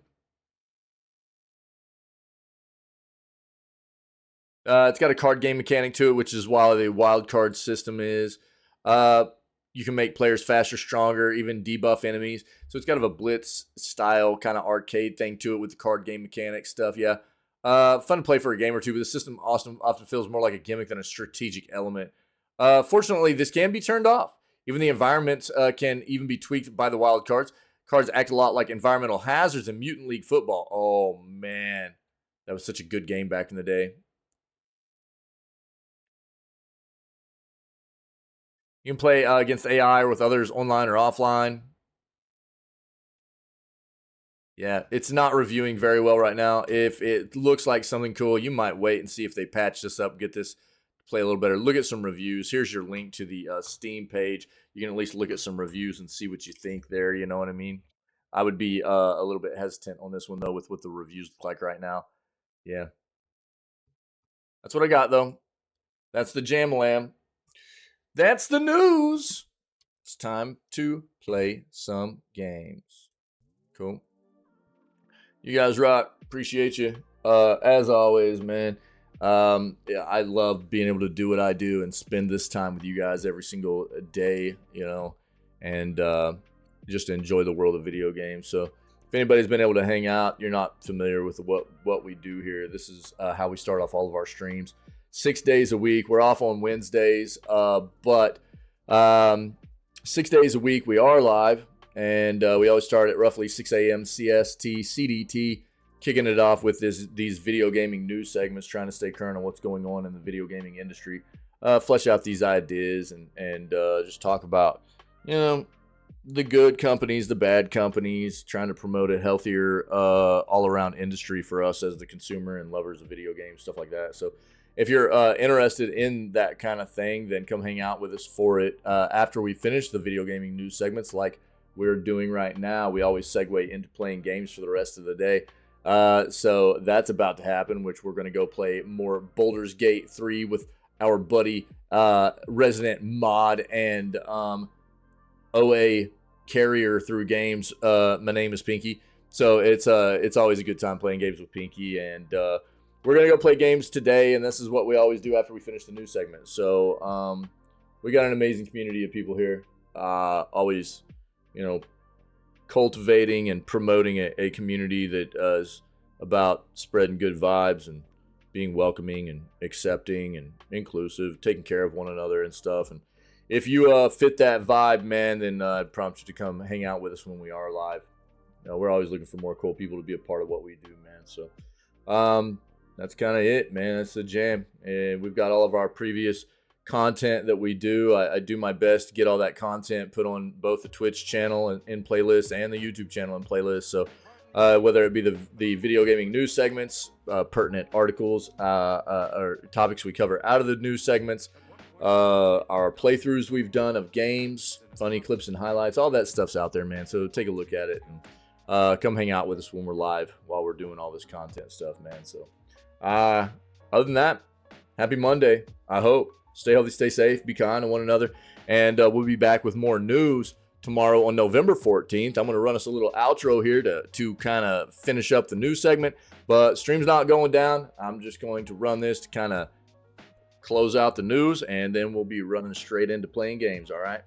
Speaker 1: It's got a card game mechanic to it, which is why the wild card system is. You can make players faster, stronger, even debuff enemies. So it's kind of a blitz style kind of arcade thing to it with the card game mechanic stuff. Yeah. Fun to play for a game or two, but the system often feels more like a gimmick than a strategic element. Fortunately, this can be turned off. Even the environments can even be tweaked by the wild cards. Cards act a lot like environmental hazards in Mutant League Football. Oh, man. That was such a good game back in the day. You can play against AI or with others online or offline. Yeah, it's not reviewing very well right now. If it looks like something cool, you might wait and see if they patch this up, get this to play a little better. Look at some reviews. Here's your link to the Steam page. You can at least look at some reviews and see what you think there. You know what I mean? I would be a little bit hesitant on this one, though, with what the reviews look like right now. Yeah. That's what I got, though. That's the Jam Lamb. That's the news. It's time to play some games. Cool. You guys rock. Appreciate you. As always, man. Yeah, I love being able to do what I do and spend this time with you guys every single day, you know, and just enjoy the world of video games. So if anybody's been able to hang out, you're not familiar with what we do here. This is how we start off all of our streams. 6 days a week. We're off on Wednesdays, but 6 days a week we are live, and we always start at roughly 6 a.m. CST, CDT, kicking it off with these video gaming news segments, trying to stay current on what's going on in the video gaming industry, flesh out these ideas, and just talk about, you know, the good companies, the bad companies, trying to promote a healthier all-around industry for us as the consumer and lovers of video games, stuff like that. So if you're interested in that kind of thing, then come hang out with us for it. After we finish the video gaming news segments like we're doing right now, we always segue into playing games for the rest of the day. So that's about to happen, which we're going to go play more Baldur's Gate 3 with our buddy resident mod and OA carrier through games. My name is Pinky. So it's always a good time playing games with Pinky, and we're going to go play games today, and this is what we always do after we finish the news segment. So we got an amazing community of people here. Always, you know, cultivating and promoting a community that is about spreading good vibes and being welcoming and accepting and inclusive, taking care of one another and stuff. And if you fit that vibe, man, then I'd prompt you to come hang out with us when we are live. We're always looking for more cool people to be a part of what we do, man. So that's kind of it, man. That's the jam. And we've got all of our previous content that we do. I do my best to get all that content put on both the Twitch channel and in playlist and the YouTube channel and playlist. So whether it be the video gaming news segments, pertinent articles, or topics we cover out of the news segments, our playthroughs we've done of games, funny clips and highlights, all that stuff's out there, man. So take a look at it and come hang out with us when we're live while we're doing all this content stuff, man. So other than that, happy Monday. I hope. Stay healthy, stay safe, be kind to one another, and we'll be back with more news tomorrow on November 14th. I'm going to run us a little outro here to kind of finish up the news segment, but stream's not going down. I'm just going to run this to kind of close out the news, and then we'll be running straight into playing games, all right?